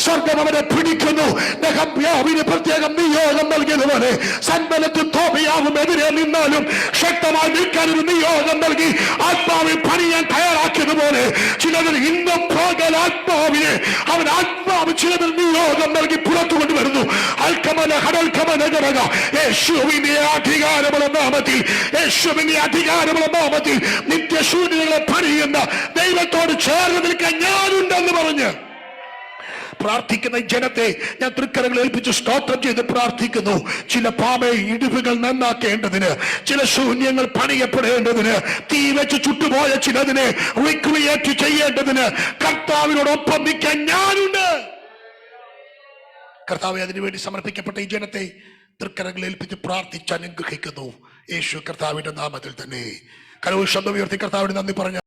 സ്വർഗം അവനെ പിടിക്കുന്നു. നെഹമ്യാവിന് പ്രത്യേകം നിയോഗം നൽകിയതുപോലെ സൻബലത്തും തോബിയാവും എതിരെ നിന്നാലും ശക്തമായി നിൽക്കാൻ ഒരു നിയോഗം നൽകി. ആത്മാവിൽ പണിയാൻ തയ്യാറാക്കിയതുപോലെ ചിലതിൽ ഇന്നും പകൽ ആത്മാവിനെ അവൻ ആത്മാവ് ചിലതിൽ നിയോഗം നൽകി പുറത്തു കൊണ്ടുവരുന്നു. അൽക്കമല ഹടൽക്കമല ഘടക യേശുവിന്റെ അധികാരമുള്ള നാമത്തിൽ, യേശുവിന്റെ അധികാരമുള്ള നാമത്തിൽ നിത്യശൂന്യതകളെ പണിയുന്ന ദൈവത്തോട് ചേർന്ന് നിൽക്കാൻ ഞാനുണ്ടെന്ന് പറഞ്ഞ് പ്രാർത്ഥിക്കുന്ന ജനത്തെ ഞാൻ തൃക്കരങ്ങൾ ഏൽപ്പിച്ച് സ്തോത്രം ചെയ്ത് പ്രാർത്ഥിക്കുന്നു. ചില ഇടിവുകൾ നന്നാക്കേണ്ടതിന്, ചില ശൂന്യങ്ങൾ പണിയപ്പെടേണ്ടതിന്, തീ വെച്ച് ചുട്ടുപോയ ചിലതിനെ റീക്രിയേറ്റ് ചെയ്യേണ്ടതിന് കർത്താവിനോടൊപ്പം നിൽക്കാൻ ഞാനുണ്ട്. കർത്താവെ, അതിനുവേണ്ടി സമർപ്പിക്കപ്പെട്ട ഈ ജനത്തെ തൃക്കരങ്ങൾ ഏൽപ്പിച്ച് പ്രാർത്ഥിച്ച് അനുഗ്രഹിക്കുന്നു. യേശു കർത്താവിന്റെ നാമത്തിൽ തന്നെ. കരവും ശബ്ദം ഉയർത്തി കർത്താവിന് നന്ദി പറഞ്ഞു.